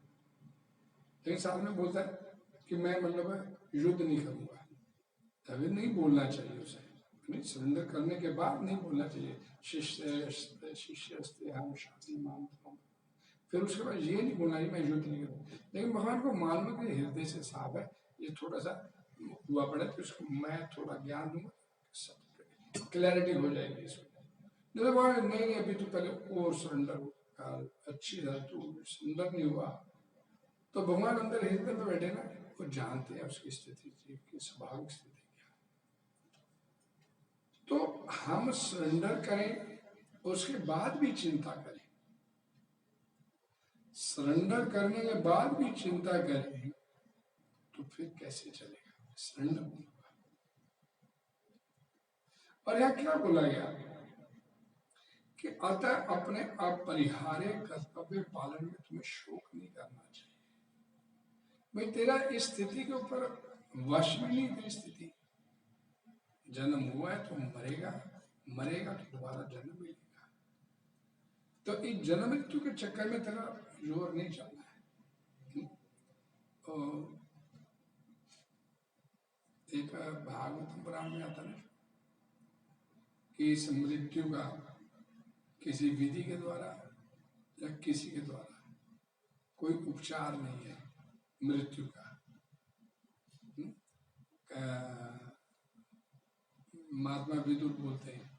लेकिन साथ में बोलता है कि मैं मतलब युद्ध नहीं करूंगा, तभी नहीं बोलना चाहिए उसे। नहीं, सरेंडर करने के बाद नहीं बोलना चाहिए शिष्य हम शादी मानता हूँ, फिर उसके बाद ये नहीं बोलना चाहिए मैं युद्ध नहीं करूँगा। लेकिन भगवान को मालूम है कि हृदय से साफ है, ये थोड़ा सा हुआ पड़ा तो उसको मैं थोड़ा ज्ञान दूंगा, सब क्लैरिटी हो जाएगी इसमें। नहीं भगवान नहीं, अभी तो पहले और सरेंडर कर, अच्छी है तू सुंदर नहीं हुआ, तो भगवान अंदर हृदय में बैठे ना, वो जानते हैं उसकी स्थिति की स्वाभाविक स्थिति क्या है। तो हम सरेंडर करें, उसके बाद भी चिंता करें, सरेंडर करने के बाद भी चिंता करें तो फिर कैसे चलेगा, सरेंडर नहीं होगा। और यह क्या बोला गया कि अतः अपने अपरिहार्य कर्तव्य पालन में तुम्हें शोक नहीं करना चाहिए। भाई तेरा इस स्थिति के ऊपर वश में नहीं, तेरी स्थिति जन्म हुआ है तो मरेगा, मरेगा तो दोबारा जन्म मिलेगा, तो इस जन्म मृत्यु के चक्कर में तेरा जोर नहीं चलना है। तो एक भागवत पुराण में आता है कि इस मृत्यु का किसी विधि के द्वारा या किसी के द्वारा कोई उपचार नहीं है मृत्यु का। महात्मा विदुर बोलते हैं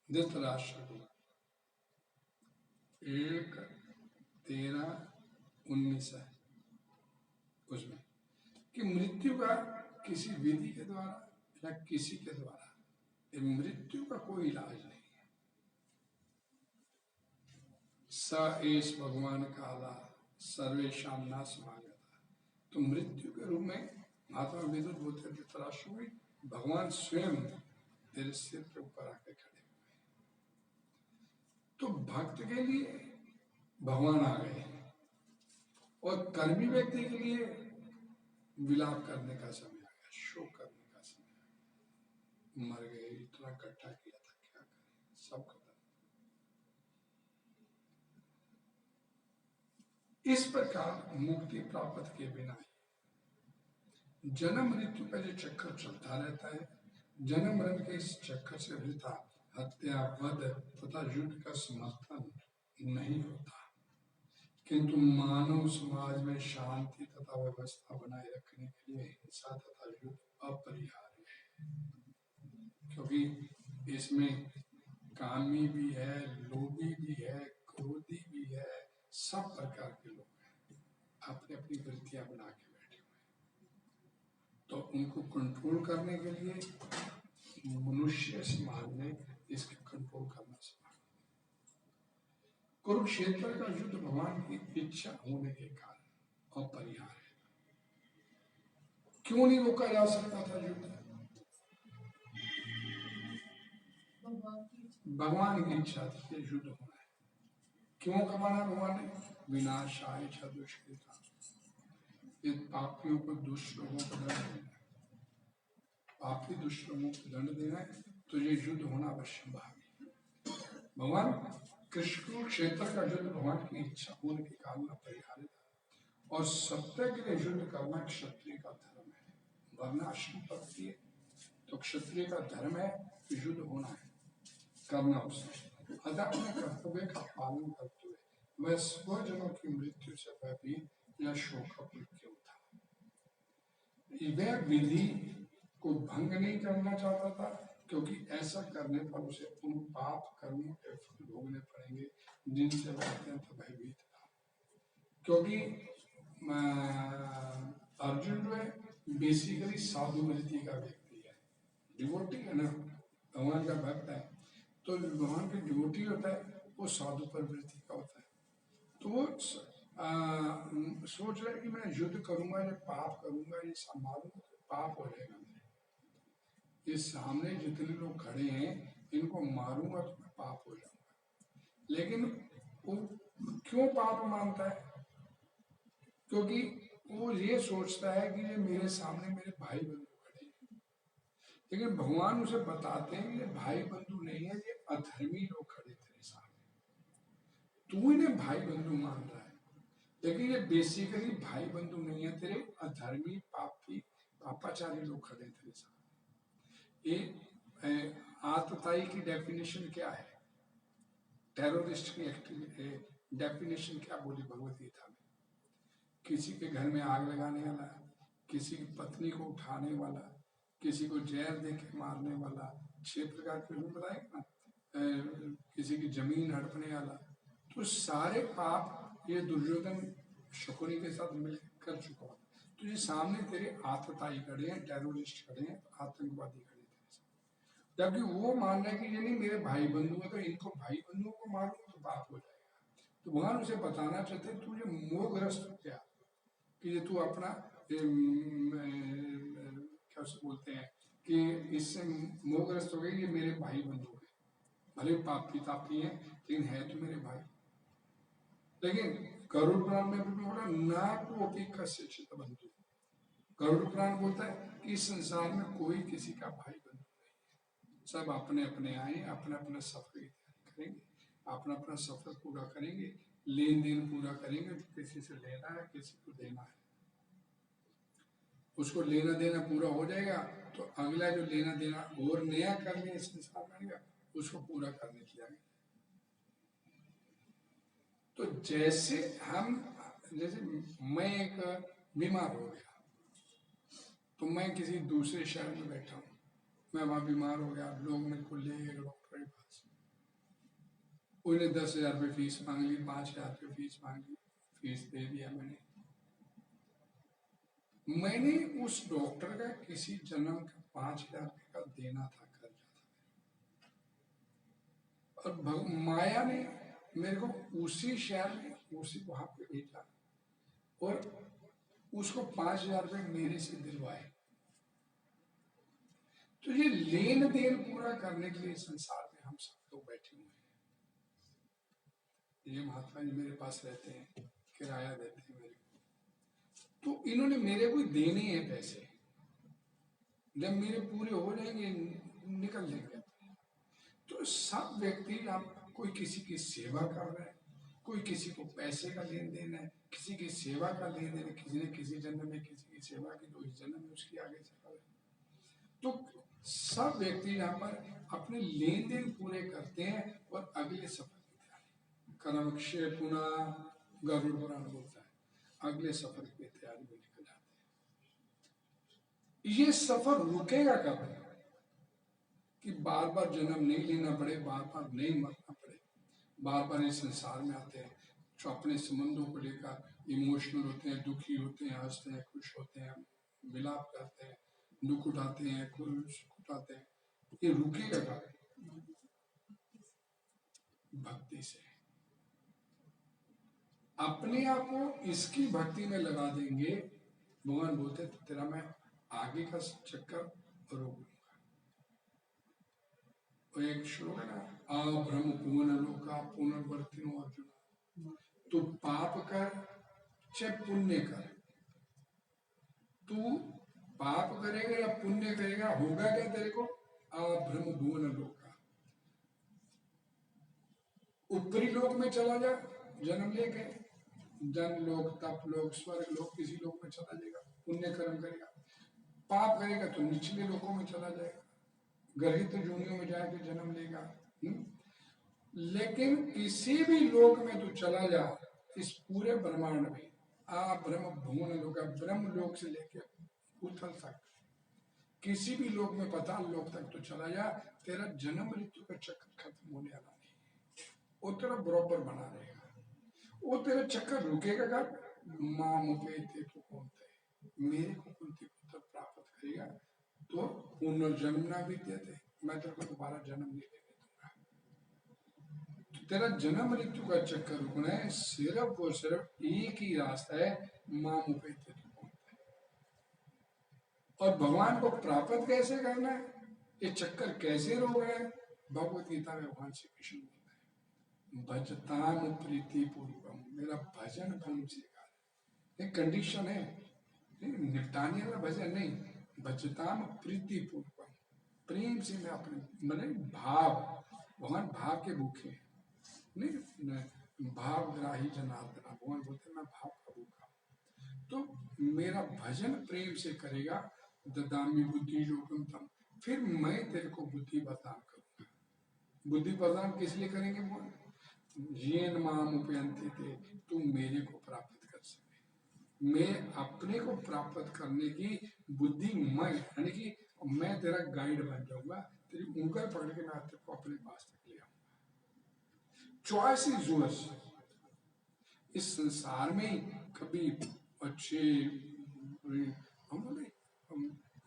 धृतराष्ट्र को 1:13-19 है उसमें कि मृत्यु का किसी विधि के द्वारा या किसी के द्वारा मृत्यु का कोई इलाज नहीं है। स एष भगवान काला सर्वेशाम ना समागता, तो मृत्यु के रूप में महात्मा विदुर बोलते धृतराष्ट्र में भगवान स्वयं तेरे सिर के ऊपर आकर खड़े हुए। तो भक्त के लिए भगवान आ गए और कर्मी व्यक्ति के लिए विलाप करने का समय आ गया, शोक करने का समय। मर गए, इतना इकट्ठा किया था, क्या करें, सब खत्म। इस प्रकार मुक्ति प्राप्त के बिना जन्म मृत्यु का जो चक्कर चलता रहता है, जन्म मरण के इस चक्कर से वृथा हत्या, वध तथा युद्ध का समर्थन नहीं होता, किंतु मानव समाज में शांति तथा व्यवस्था बनाए रखने के लिए हिंसा तथा युद्ध अपरिहार्य है। क्योंकि इसमें कामी भी है, लोभी भी है, क्रोधी भी है, सब प्रकार के लोग हैं, अपनी अपनी वृत्तियां बना के बैठे हुए। तो उनको कंट्रोल करने के लिए मनुष्य समाज ने इसके कंट्रोल करना सीखा। कुरुक्षेत्र का युद्ध भगवान की इच्छा होने के कारण अपरिहार्य है। क्यों नहीं रोका जा सकता था युद्ध? भगवान की इच्छा थी कि युद्ध होना है। क्यों करवाना भगवान ने? विनाशाय च दुष्कृता, ये पापियों को, दुष्ट लोगों को दंड देना है, पापी दुष्ट लोगों को दंड देना है, तो ये युद्ध होना अवश्य भावी। भगवान कृष्ण क्षेत्र का युद्ध भगवान की इच्छा होने के कारण अपरिहार्य था, और सत्य के लिए युद्ध करना क्षत्रिय का धर्म है। वर्णाश्रम पद्धति है तो क्षत्रिय का धर्म है कि युद्ध होना है, करना उसने। अतः अपने कर्तव्य का पालन करते हुए वह स्वजनों की मृत्यु से भयभीत या शोकाकुल क्यों था? वह विधि को भंग नहीं करना चाहता था, क्योंकि ऐसा करने पर उसे उन पाप कर्मों के फल भोगने पड़ेंगे जिनसे वह अत्यंत भयभीत था। क्योंकि अर्जुन जो है बेसिकली साधु वृत्ति का व्यक्ति है, डिवोटी है ना, भगवान का भक्त है, तो भगवान का डिवोटी होता है वो साधु प्रवृत्ति का होता है। तो वो सोच रहा है कि मैं युद्ध करूंगा, ये पाप करूंगा, ये संभालूंगा तो पाप हो जाएगा मेरे, ये सामने जितने लोग खड़े हैं इनको मारूंगा तो मैं पाप हो जाऊंगा। लेकिन वो क्यों पाप मानता है? क्योंकि वो ये सोचता है कि ये मेरे सामने मेरे भाई बंधु खड़े हैं, लेकिन भगवान उसे बताते हैं ये भाई बंधु नहीं है, ये अधर्मी लोग खड़े तेरे सामने, तू इन्हें भाई बंधु मान रहा है, लेकिन ये बेसिकली भाई बंधु नहीं है, तेरे अधर्मी पापी पापाचारी लोग खड़े हैं तेरे साथ। ये आतताई की डेफिनेशन क्या है, टेररिस्ट की डेफिनेशन क्या बोली भगवत गीता में? किसी के घर में आग लगाने वाला, किसी की पत्नी को उठाने वाला, किसी को जहर दे के मारने वाला, 6 प्रकार के रूप बताएगा ना, किसी की जमीन हड़पने वाला, तो सारे पाप ये दुर्योधन शकुनी के साथ मिलकर कर चुका है। तो ये सामने तेरे आतताई खड़े हैं, टेररिस्ट खड़े हैं, आतंकवादी खड़े हैं तेरे साथ। जबकि वो मान रहा है कि ये नहीं मेरे भाई बंधु है, तो इनको भाई बंधुओं को मारूंगा तो पाप हो जाएगा। तो भगवान उसे बताना चाहते तू ये मोहग्रस्त हो गया कि ये तू अपना क्या उसे बोलते हैं कि इससे मोहग्रस्त हो गई, ये मेरे भाई बंधु है, भले पापी तापी हैं लेकिन है तो मेरे भाई। लेकिन गरुड़ पुराण में भी बोला ना को अपनी कश्चित बंधु। गरुड़ पुराण बोलता है कि इस संसार में कोई किसी का भाई बंधु नहीं है, सब अपने अपने आए, अपना अपना सफर करेंगे, अपना अपना सफर पूरा करेंगे, लेन देन पूरा करेंगे, किसी से लेना है किसी को देना है, उसको लेना देना पूरा हो जाएगा तो अगला जो लेना देना और नया करने इस संसार में आएगा उसको पूरा करने के लिए आएगा। तो जैसे मैं एक बीमार हो गया, तो मैं किसी दूसरे शहर में बैठा हूँ, मैं वहां बीमार हो गया, लोग मेरे को ले गए डॉक्टर के पास, उन्हें 10,000 रुपये फीस मांग ली, 5,000 रुपये फीस मांग ली, फीस दे दिया मैंने उस डॉक्टर का किसी जन्म का 5,000 रुपये का देना था, कर्जा था, और माया ने मेरे को उसी शहर में उसी वहां पे भेजा और उसको 5,000 रुपये मेरे से दिलवाए। तो ये लेन देन पूरा करने के लिए संसार में हम सब लोग बैठे हुए हैं। ये महात्मा जी मेरे पास रहते हैं, किराया देते हैं मेरे को, तो इन्होंने मेरे को देने हैं पैसे, जब मेरे पूरे हो जाएंगे निकल जाएंगे। तो सब व्यक्ति आप कोई किसी की सेवा कर रहा है, कोई किसी को पैसे का लेन देन है, किसी की सेवा का लेन देन है, किसी ने किसी जन्म में किसी की सेवा की तो इस जन्म में उसकी आगे सेवा है। तो सब व्यक्ति यहाँ पर अपने लेन देन पूरे करते हैं और अगले सफर की तैयारी कर्मक्षय पुनः गरुड़ पुराण बोलता है, अगले सफर की तैयारी में निकल जाते हैं। ये सफर रुकेगा कब कि बार बार जन्म नहीं लेना पड़े, बार बार नहीं मरना पड़े, बार बार इस संसार में आते हैं जो अपने संबंधों को लेकर इमोशनल होते हैं, दुखी होते हैं, हंसते हैं, खुश होते हैं, विलाप करते हैं, दुख उठाते हैं, खुश उठाते हैं। ये रुकेगा कब? भक्ति से अपने आप को इसकी भक्ति में लगा देंगे। भगवान बोलते तो तेरा मैं आगे का चक्कर रोक लूंगा। तो एक श्लोक है ना, अब्रह्म पूर्ण लोका पुनर्वर्तिनो अर्जुन, तू पाप कर चाहे पुण्य कर, तू पाप करेगा या पुण्य करेगा होगा क्या तेरे को? अब्रह्म भुवन लोका, ऊपरी लोक में चला जा जन्म लेके, जन लोक, तप लोक, स्वर्ग लोक, किसी लोक में चला जाएगा, पुण्य कर्म करेगा। पाप करेगा तो निचले लोकों में चला जाएगा, गर्हित योनियों में जाके जन्म लेगा। लेकिन किसी भी लोक में तू चला जा इस पूरे ब्रह्मांड में, आ ब्रह्म भुवन लोक, ब्रह्म लोक से लेके उथल तक, किसी भी लोक में पाताल लोक तक तो चला जा, तेरा जन्म मृत्यु का चक्कर खत्म होने वाला नहीं, वो तेरा बराबर बना रहेगा। वो तेरा चक्कर रुकेगा कब? माँ मुझे तो कौन थे, मेरे को कुंती पुत्र प्राप्त करेगा तो पुनर्जन्मना भी देते, मैं तेरे को दोबारा जन्म नहीं देने दूंगा। तो तेरा जन्म मृत्यु का चक्कर रुकना है, सिर्फ और सिर्फ एक ही रास्ता है, माँ मुझे तो कौन थे। और भगवान को प्राप्त कैसे करना है, ये चक्कर कैसे रोकना है? भगवत गीता में भगवान श्री कृष्ण बोलते हैं, भजताम प्रीति पूर्वम, मेरा भजन प्रेम से कर। एक कंडीशन है, निपटाने वाला भजन नहीं, भजताम प्रीति पूर्वम, प्रेम से मैं अपने मतलब भाव, भगवान भाव के भूखे नहीं, भावग्राही जनार्दन, भगवान बोलते मैं भाव का भूखा हूं। तो मेरा भजन प्रेम से करेगा, ददामी बुद्धि योगम तम, फिर मैं तेरे को बुद्धि प्रदान करूंगा। बुद्धि प्रदान किस लिए करेंगे? बोल, येन माम उपयंती थे, तुम मेरे को प्राप्त कर सके। मैं अपने को प्राप्त करने की बुद्धि, मैं यानी कि मैं तेरा गाइड बन जाऊंगा, तेरी उंगल पकड़ के मैं तेरे को अपने पास तक ले आऊंगा। Choice is yours. इस संसार में कभी अच्छे, हम बोले हम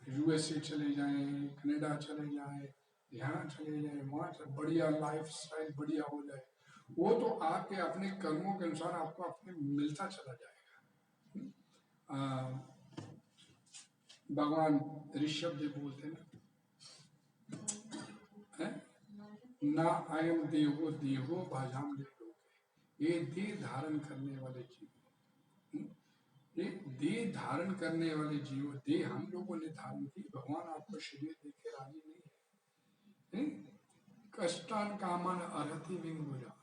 यूएसए चले जाएं, कनाडा चले जाएं, यहाँ चले जाएं, वहाँ चले, बढ़िया लाइफ स्टाइल बढ़िया हो जाए, वो तो आपके अपने कर्मों के अनुसार आपको अपने मिलता चला जाएगा। भगवान ऋषभ देव बोलते हैं ना, ना अयम देवो देवो भाजाम ले लोग, ये देह धारण करने वाले जीव, ये देह धारण करने वाले जीव, देह हम लोगों ने धारण की, भगवान आपको शरीर देके राजी नहीं है। कष्टान कामन अर्हति विंगुरा,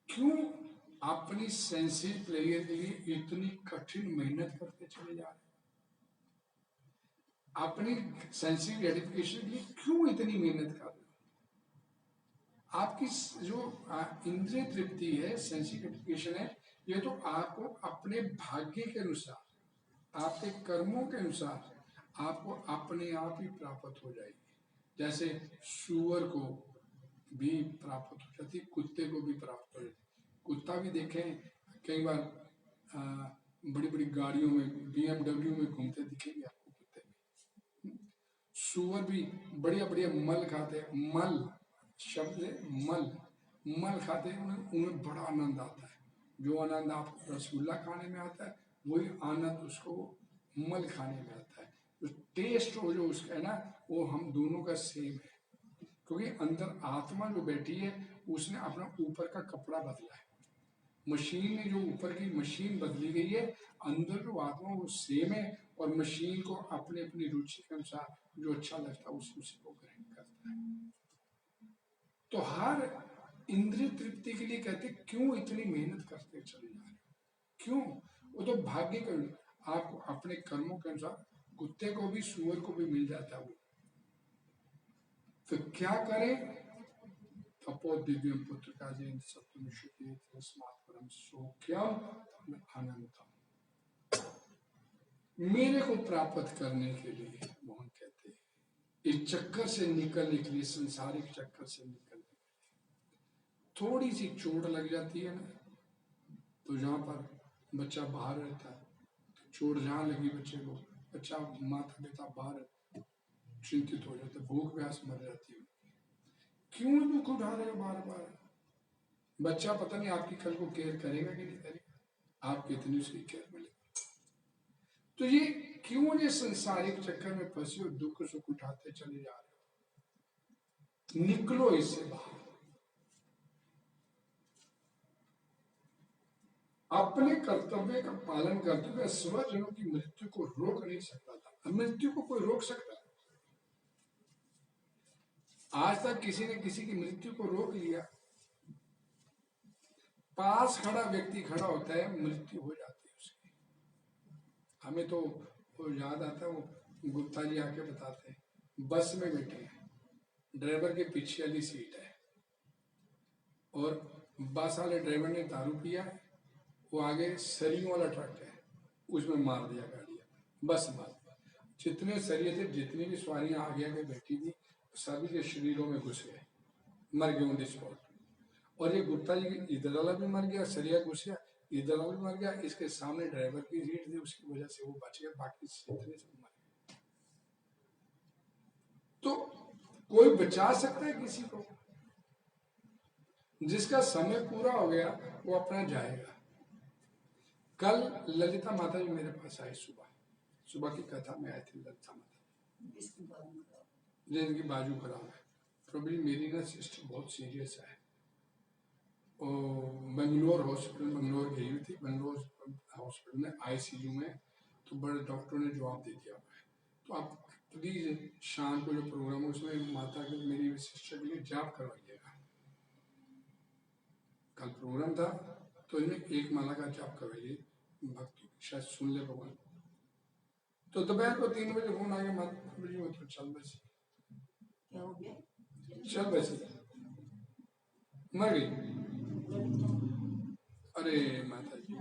क्यों अपनी सेंसिव प्लेयर के लिए इतनी कठिन मेहनत करते चले जा रहे हैं? अपनी सेंसिव ग्रेटिफिकेशन के लिए क्यों इतनी मेहनत कर रहे हो? आपकी जो इंद्रिय तृप्ति है, सेंसिव ग्रेटिफिकेशन है, ये तो आपको अपने भाग्य के अनुसार, आपके कर्मों के अनुसार आपको अपने आप ही प्राप्त हो जाएगी। जैसे सुअर को भी प्राप्त हो जाती, कुत्ते को भी प्राप्त हो जाती। कुत्ता भी देखें, कई बार बड़ी बड़ी गाड़ियों में, BMW में घूमते दिखेंगे आपको कुत्ते भी। सुअर भी बढ़िया बढ़िया मल खाते हैं, मल शब्द है मल, मल खाते हैं, उन्हें बड़ा आनंद आता है। जो आनंद आपको रसगुल्ला खाने में आता है, वही आनंद उसको मल खाने में आता है। जो टेस्ट हो जो उसका है ना, वो हम दोनों का सेम है, क्योंकि अंदर आत्मा जो बैठी है उसने अपना ऊपर का कपड़ा बदला है। मशीन में जो ऊपर की मशीन बदली गई है, अंदर जो आत्मा वो सेम है, और मशीन को अपने अपनी रुचि के अनुसार जो अच्छा लगता है उसी को ग्रहण करता है। तो हर इंद्रिय तृप्ति के लिए कहते क्यों इतनी मेहनत करते चले जा रहे हो? क्यों? वो तो भाग्य का, आपको अपने कर्मों के अनुसार, कुत्ते को भी सुअर को भी मिल जाता है वो। फिर क्या करें? तपो दिव्यम पुत्र का जैन सत्वम शुद्धि तस्मात् परम सौख्यम अनंतम, मेरे को प्राप्त करने के लिए मोहन कहते हैं, इस चक्कर से निकलने के लिए, संसारिक चक्कर से निकलने के लिए थोड़ी सी चोट लग जाती है ना, तो जहाँ पर बच्चा बाहर रहता है, तो चोट जहाँ लगी बच्चे को, बच्चा माता पिता बाहर चिंतित हो जाता है, भूख प्यास मर जाती है। क्यों दुख उठा रहे हो बार बार? बच्चा पता नहीं आपकी कल को केयर करेगा कि नहीं करेगा, आप कितनी उसकी केयर मिलेगी। तो ये क्यों ये संसारिक चक्कर में फंसे हो, दुख सुख उठाते चले जा रहे हो? निकलो इससे बाहर। अपने कर्तव्य का पालन करते हुए स्वजनों की मृत्यु को रोक नहीं सकता था। मृत्यु को कोई रोक सकता है? आज तक किसी ने किसी की मृत्यु को रोक लिया? पास खड़ा व्यक्ति खड़ा होता है, मृत्यु हो जाती है उसकी। हमें तो वो याद आता है, वो गुप्ता जी आके बताते हैं, बस में बैठे हैं, ड्राइवर के पीछे वाली सीट है, और बस वाले ड्राइवर ने दारू पिया है, वो आगे सरियों वाला ट्रक है, उसमें मार दिया गाड़ी, बस मार। जितने सरिये थे, जितनी भी सवारियां आगे आगे बैठी थी, सभी के शरीरों में घुस गए, मर गए ऑन द स्पॉट। और ये गुप्ता जी इधर वाला भी मर गया, सरिया घुस गया, इधर वाला भी मर गया, इसके सामने ड्राइवर की सीट थी, उसकी वजह से वो बच गया, बाकी इतने सब मर गए। तो कोई बचा सकता है किसी को? जिसका समय पूरा हो गया वो अपना जाएगा। कल ललिता माता जी मेरे पास आई, सुबह की कथा में आए थे ललिता माता, जिनकी बाजू खराब है। प्रॉब्लम मेरी ना सिस्टर बहुत सीरियस है, बेंगलोर हॉस्पिटल, बेंगलोर गई हुई थी, बेंगलोर हॉस्पिटल में ICU में, तो बड़े डॉक्टर ने जवाब दे दिया है। तो आप प्लीज शाम को जो प्रोग्राम है उसमें माता के, मेरी सिस्टर के लिए जाप करवाइएगा। कल प्रोग्राम था तो इन्हें एक माला का जाप करेंगे भक्तों की, शायद सुन ले भगवान। तो दोपहर को 3 बजे फोन आ गया, माता जी वो तो चल बसी, क्या हो गया? चल बसी, मर गई। अरे माता जी,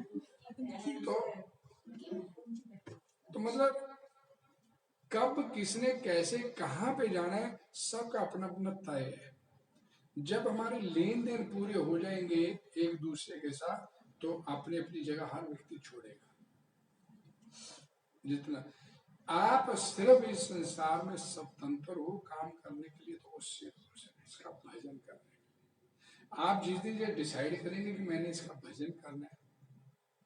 तो मतलब कब किसने कैसे कहाँ पे जाना है सबका अपना अपना तय है। जब हमारे लेन देन पूरे हो जाएंगे एक दूसरे के साथ तो अपनी अपनी जगह हर व्यक्ति छोड़ेगा। जितना आप सिर्फ इस संसार में स्वतंत्र हो काम करने के लिए, तो उससे इसका भजन करने के लिए आप जिस दिन ये डिसाइड करेंगे कि मैंने इसका भजन करना है,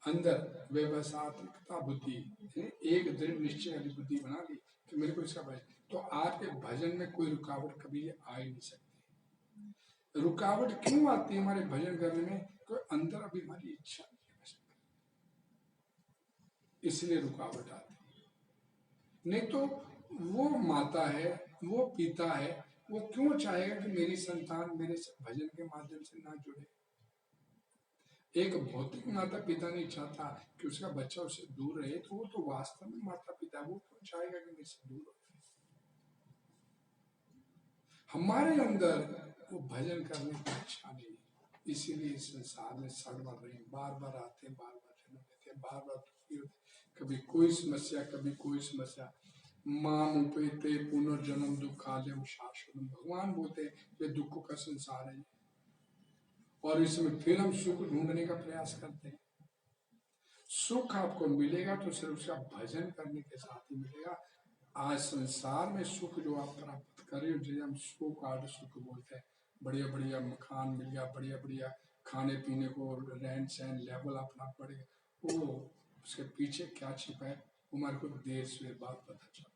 अंदर व्यवसात्मकता बुद्धि, एक दृढ़ निश्चय वाली बुद्धि बना ली कि मेरे को इसका भजन, तो आपके भजन में कोई रुकावट कभी आ ही नहीं सकती। रुकावट क्यों आती है हमारे भजन करने में? कोई अंदर अभी हमारी इच्छा नहीं है भजन करने, इसलिए रुकावट आती है। नहीं तो वो माता है, वो पिता है, वो क्यों चाहेगा कि मेरी संतान मेरे भजन के माध्यम से ना जुड़े? एक भौतिक माता पिता नहीं चाहता कि उसका बच्चा उससे दूर रहे, तो वो तो वास्तव में माता पिता, वो क्यों चाहेगा कि मेरे दूर हो? हमारे अंदर वो भजन करने की इच्छा नहीं, इसीलिए इस संसार में सड़ मर रहे हैं, बार बार आते हैं, बार बार जन्म लेते हैं, बार बार दुखी होते, कभी कोई समस्या कभी कोई समस्या। माम उपेते पुनर्जन्म दुखालयम शाश्वतम, भगवान बोलते हैं ये दुखों का संसार है, और इसमें फिर हम सुख ढूंढने का प्रयास करते हैं। सुख आपको मिलेगा तो सिर्फ उसका भजन करने के साथ ही मिलेगा। आज संसार में सुख जो आप प्राप्त कर रहे हो, जिसे हम सुख आर्ट सुख बोलते हैं, बढ़िया बढ़िया मकान मिल गया, बढ़िया बढ़िया खाने पीने को, रहन सहन लेवल अपना बढ़ेगा, वो उसके पीछे क्या छिपा है हमारे को देर से बाद पता चलता है।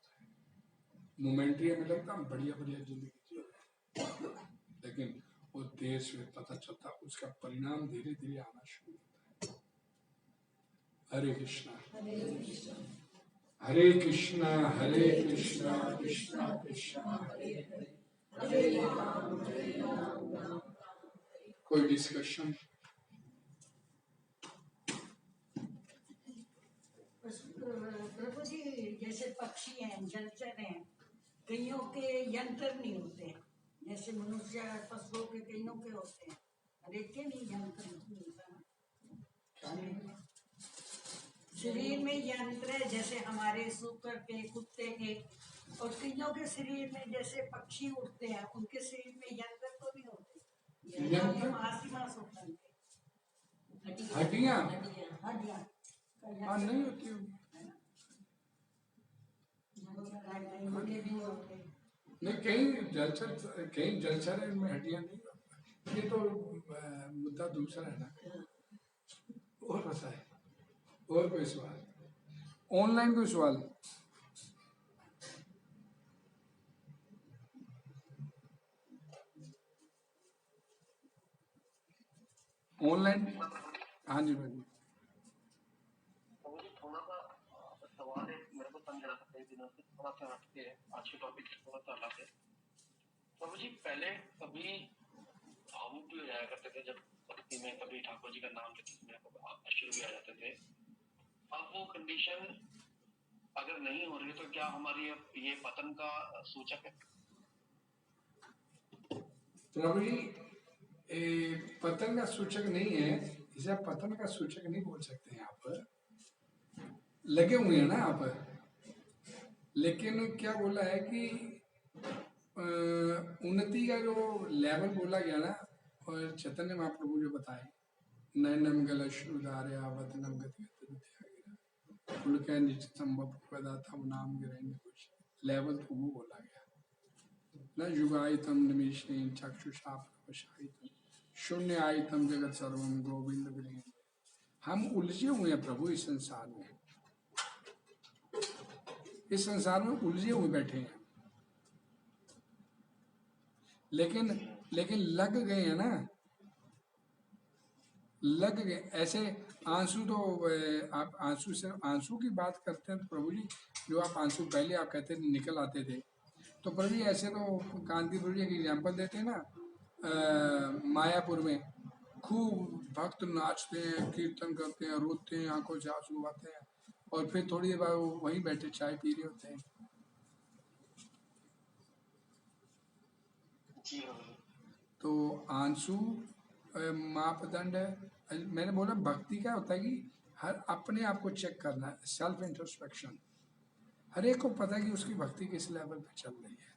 मोमेंटरी हमें लगता है बढ़िया बढ़िया जिंदगी जी रहे हैं, लेकिन वो देर से पता चलता, उसका परिणाम धीरे धीरे आना शुरू होता है। हरे कृष्णा हरे कृष्णा हरे कृष्णा कृष्णा कृष्णा हरे हरे, हरे राम राम। कोई डिस्कशन? प्रभु जी, जैसे पक्षी हैं, जलचर हैं, कईयों के यंत्र नहीं होते, जैसे मनुष्य पशुओं के कईयों के होते हैं, हर एक के नहीं यंत्र मिलता ना। शरीर में यंत्र है, जैसे हमारे सूकर के, कुत्ते के, और कईयों के शरीर में जैसे पक्षी उड़ते हैं, उनके शरीर में यंत्र तो नहीं होते, यंत्र? मांस ही मांस होता है, हड्डियां हड्डियां नहीं होती होंगी। नहीं, कहीं जलचर है, इनमें हड्डियां नहीं। ये तो मुद्दा दूसरा है ना। और बताए, और कोई सवाल? ऑनलाइन कोई सवाल? ऑनलाइन? हाँ जी भाई। मुझे थोड़ा सा सवाल है, मेरे को समझ रहा था कई दिनों से, थोड़ा सा हटके है, आज के टॉपिक से थोड़ा सा अलग है। प्रभु जी, पहले कभी भावुक भी हो जाया करते थे जब भक्ति में, कभी ठाकुर जी का नाम लेते समय अश्रु भी आ जाते थे। अब वो कंडीशन अगर नहीं हो रही तो क्या हमारी ये पतन का सूचक है? प्रभु जी, पतन का सूचक नहीं है, इसे आप पतन का सूचक नहीं बोल सकते हैं। आप लगे हुए हैं ना आप, लेकिन क्या बोला है कि उन्नति का जो लेवल बोला गया ना, और चैतन्य महाप्रभु जो बताए, नयनम गलश्रुधारे वदनम गतिगत कुलकै निजतम वपुपदातम नाम गिरेंद्र कुछ लेवल तो वो बोला गया न। युगायतम निमिषेन चक्षुषा प्रवशायितम शून्य आयतम जगत सर्वम गोविंद विलीन। हम उलझे हुए हैं प्रभु इस संसार में, इस संसार में उलझे हुए बैठे हैं, लेकिन लग गए हैं ना, लग गए। ऐसे आंसू तो आप आंसू से आंसू की बात करते हैं तो प्रभु जी, जो आप आंसू पहले आप कहते थे निकल आते थे, तो प्रभु जी ऐसे तो कांति प्रभु जी एक एग्जाम्पल देते हैं ना, मायापुर में खूब भक्त नाचते हैं, कीर्तन करते हैं, रोते हैं, आंखों से आंसू आते हैं, और फिर थोड़ी देर बाद वो वहीं बैठे चाय पी रहे होते हैं। जी प्रभु जी। तो आंसू मापदंड है। मैंने बोला भक्ति क्या होता है कि हर अपने आप को चेक करना है, सेल्फ इंट्रोस्पेक्शन। हर एक को पता है कि उसकी भक्ति किस लेवल पे चल रही है।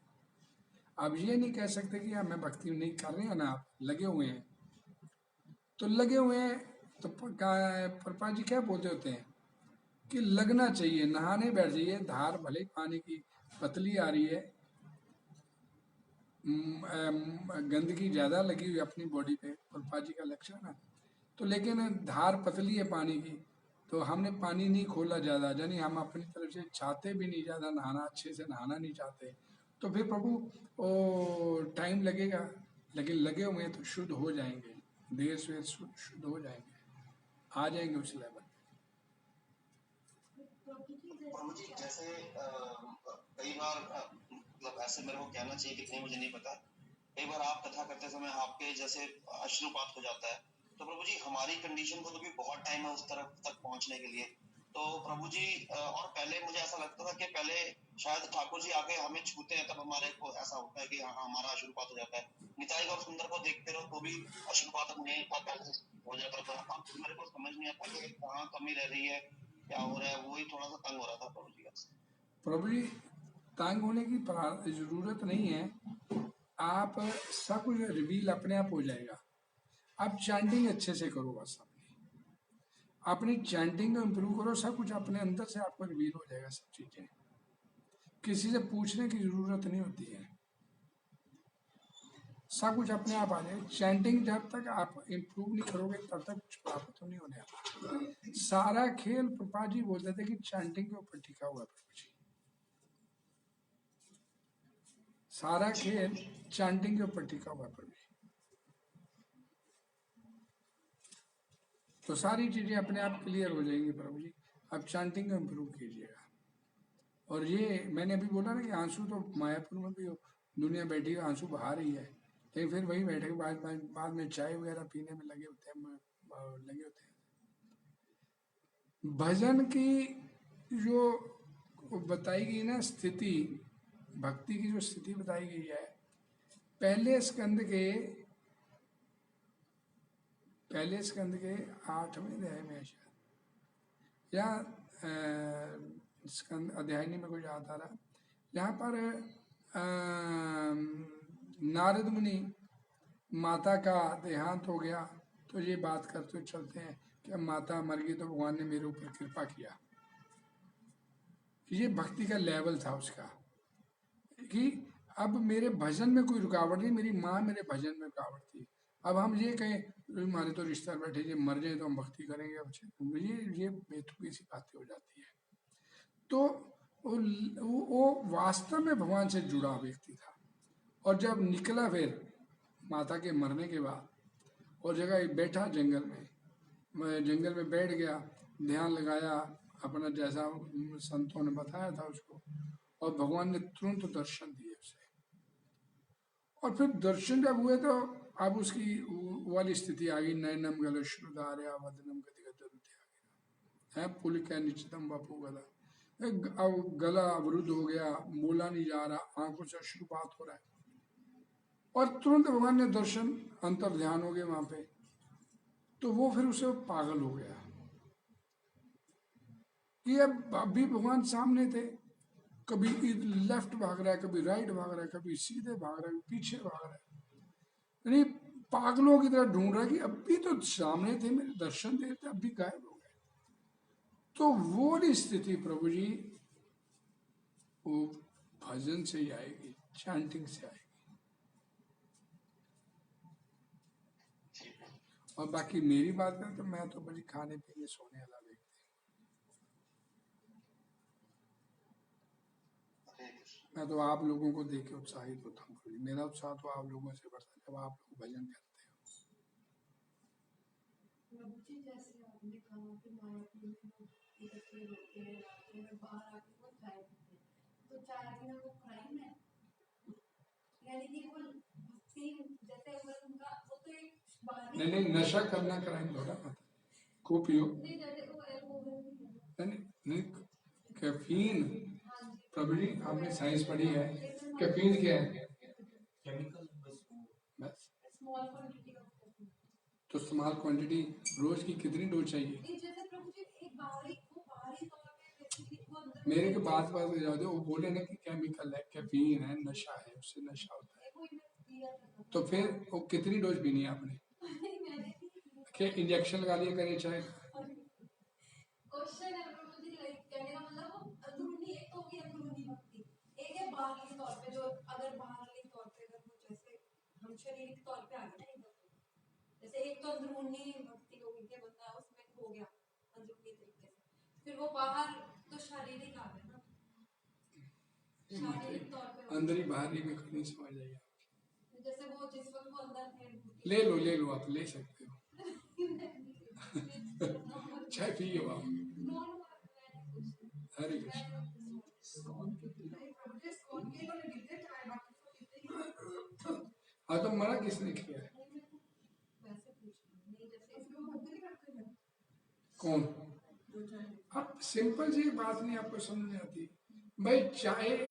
अब ये नहीं कह सकते कि मैं भक्ति नहीं कर रहे हैं ना, आप लगे हुए हैं तो लगे हुए हैं। तो प्रपा जी क्या बोलते होते हैं कि लगना चाहिए, नहाने बैठ जाइए, धार भले ही पानी की पतली आ रही है, गंदगी ज्यादा लगी हुई अपनी बॉडी पे, प्रपा जी का लक्षण है। तो लेकिन धार पतली है पानी की, तो हमने पानी नहीं खोला ज्यादा, यानी हम अपनी तरफ से चाहते भी नहीं ज्यादा नहाना, अच्छे से नहाना नहीं चाहते, तो फिर प्रभु ओ टाइम लगेगा, लेकिन लगे हुए हैं तो शुद्ध हो जाएंगे, देर से शुद्ध हो जाएंगे, आ जाएंगे उस लेवल। प्रभु जी जैसे कई बार मतलब ऐसे मेरे को कहना चाहिए कितने मुझे नहीं पता, कई बार आप कथा करते समय आपके जैसे अश्रुपात हो जाता है, तो प्रभु जी हमारी कंडीशन को तो भी बहुत टाइम है उस तरफ तक पहुंचने के लिए। तो प्रभु जी और पहले मुझे ऐसा लगता था कि पहले शायद ठाकुर जी आके हमें छूते हैं तब हमारे को ऐसा होता है कि हाँ हमारा अश्रुपात हो जाता है। निताई और सुंदर को देखते रहो तो भी अश्रुपात मुझे पहले हो जाता था। अब मेरे को समझ नहीं आता कि कहाँ कमी रह रही है, क्या हो रहा है, वही थोड़ा सा तंग हो रहा था प्रभु जी। प्रभु जी तंग होने की जरूरत नहीं है, आप सब कुछ रिवील अपने आप हो जाएगा। आप चैंटिंग अच्छे से करो, बस अपनी चैंटिंग को इम्प्रूव करो, सब कुछ अपने अंदर से आपको रिवील हो जाएगा, सब चीजें किसी से पूछने की जरूरत नहीं होती है, सब कुछ अपने आप आ जाएगा। चैंटिंग जब तक आप इम्प्रूव नहीं करोगे तब तक कुछ प्राप्त तो नहीं होने वाला। सारा खेल प्रभा जी बोलते थे कि चैंटिंग के ऊपर टिका हुआ है प्रभु जी, सारा खेल चैंटिंग के ऊपर टिका हुआ है प्रभु जी। तो सारी चीजें अपने आप क्लियर हो जाएंगी प्रभु जी, आप चैंटिंग को इम्प्रूव कीजिएगा। और ये मैंने अभी बोला ना कि आंसू तो मायापुर में भी दुनिया बैठी है, आंसू बहा रही है, लेकिन फिर वही बैठे के बाद में चाय वगैरह पीने में लगे होते हैं, लगे होते हैं। भजन की जो बताई गई ना स्थिति, भक्ति की जो स्थिति बताई गई है, पहले स्कंद के 8वें अध्याय में है शायद, या स्कंद अध्याय में कुछ याद आ रहा, यहाँ पर नारद मुनि माता का देहांत हो गया, तो ये बात करते चलते हैं कि अब माता मर गई तो भगवान ने मेरे ऊपर कृपा किया। ये भक्ति का लेवल था उसका कि अब मेरे भजन में कोई रुकावट नहीं, मेरी माँ मेरे भजन में रुकावट थी। अब हम ये कहें हमारे तो रिश्तेदार बैठे, ये मर जाए तो हम भक्ति करेंगे, अब ये बेतुकी सी बातें हो जाती है। तो वो वास्तव में भगवान से जुड़ा व्यक्ति था, और जब निकला फिर माता के मरने के बाद, और जगह बैठा जंगल में बैठ गया, ध्यान लगाया अपना, जैसा संतों ने बताया था उसको, और भगवान ने तुरंत दर्शन दिए उसे। और फिर दर्शन जब हुए तो अब उसकी वाली स्थिति आ गई, नयनम गल श्रुदार्या वदनम गति है, पुलिक निश्चितम बापू गला, अब गला अवरुद्ध हो गया, बोला नहीं जा रहा, आंखों से अश्रुपात हो रहा है, और तुरंत भगवान ने दर्शन, अंतर ध्यान हो गए वहां पे। तो वो फिर उसे पागल हो गया कि अब अभी भगवान सामने थे, कभी लेफ्ट भाग रहा है, कभी राइट भाग रहा है, कभी सीधे भाग रहा है, पीछे भाग रहा है, यानी पागलों की तरह ढूंढ रहा है कि अभी तो सामने थे, मेरे दर्शन दे थे, अभी गायब हो गए। तो वो स्थिति प्रभु जी वो भजन से ही आएगी, चैंटिंग से आएगी। और बाकी मेरी बात करें तो मैं तो बड़ी खाने पीने सोने वाला व्यक्ति हूँ। मैं तो आप लोगों को देख के उत्साहित होता हूँ, मेरा उत्साह तो आप लोगों से बढ़ता है जब आप लोग भजन करते हो। प्रभु जी जैसे आपने कहा कि मायापुर में लोग इकट्ठे होते हैं, रात में बाहर आके वो चाय पीते हैं, तो चाय पीना वो क्राइम है? यानी कि वो भक्ति जैसे अगर उनका वो तो एक बाहरी नहीं नहीं, नशा करना क्राइम थोड़ा होता है। खूब पियो। नहीं जैसे वो एल्कोहल भी है। नहीं नहीं, कैफीन, हाँ जी। प्रभु जी आपने साइंस पढ़ी है, कैफीन क्या है? केमिकल बस। Small quantity of caffeine. तो स्मॉल क्वांटिटी रोज की कितनी डोज चाहिए? नहीं जैसे प्रभु जी एक बाहरी तौर पे बेसिकली वो अंदर मेरे के बात बात जाओ दे, वो बोले ना कि केमिकल है, कैफीन है, नशा है, उससे नशा होता है। वो क्लियर करना। तो फिर वो कितनी डोज पीनी है आपने? नहीं मैंने नहीं क्या इंजेक्शन लगा लिया करे चाहे? क्वेश्चन है प्रभु जी लाइक कहने का मतलब वो अंदरूनी एक तो होगी अंदरूनी भक्ति, एक है बाहरी तौर पे जो अगर बाहरी तौर पे अगर वो जैसे हम शारीरिक तौर पे आ गए ना एकदम जैसे एक तो अंदरूनी भक्ति होगी कि बंदा उसमें खो गया अंदरूनी तरीके से, फिर वो बाहर तो शारीरिक आ गया ना, शारीरिक तौर पे अंदर ही बाहर ही में नहीं समझ आएगा। जैसे वो जिस वक्त वो अंदर थे ले लो आप ले सकते हो। चाय पियो आप। हरे कृष्ण। हाँ तो मना किसने किया है? कौन? अब सिंपल सी बात नहीं आपको समझ में आती भाई, चाय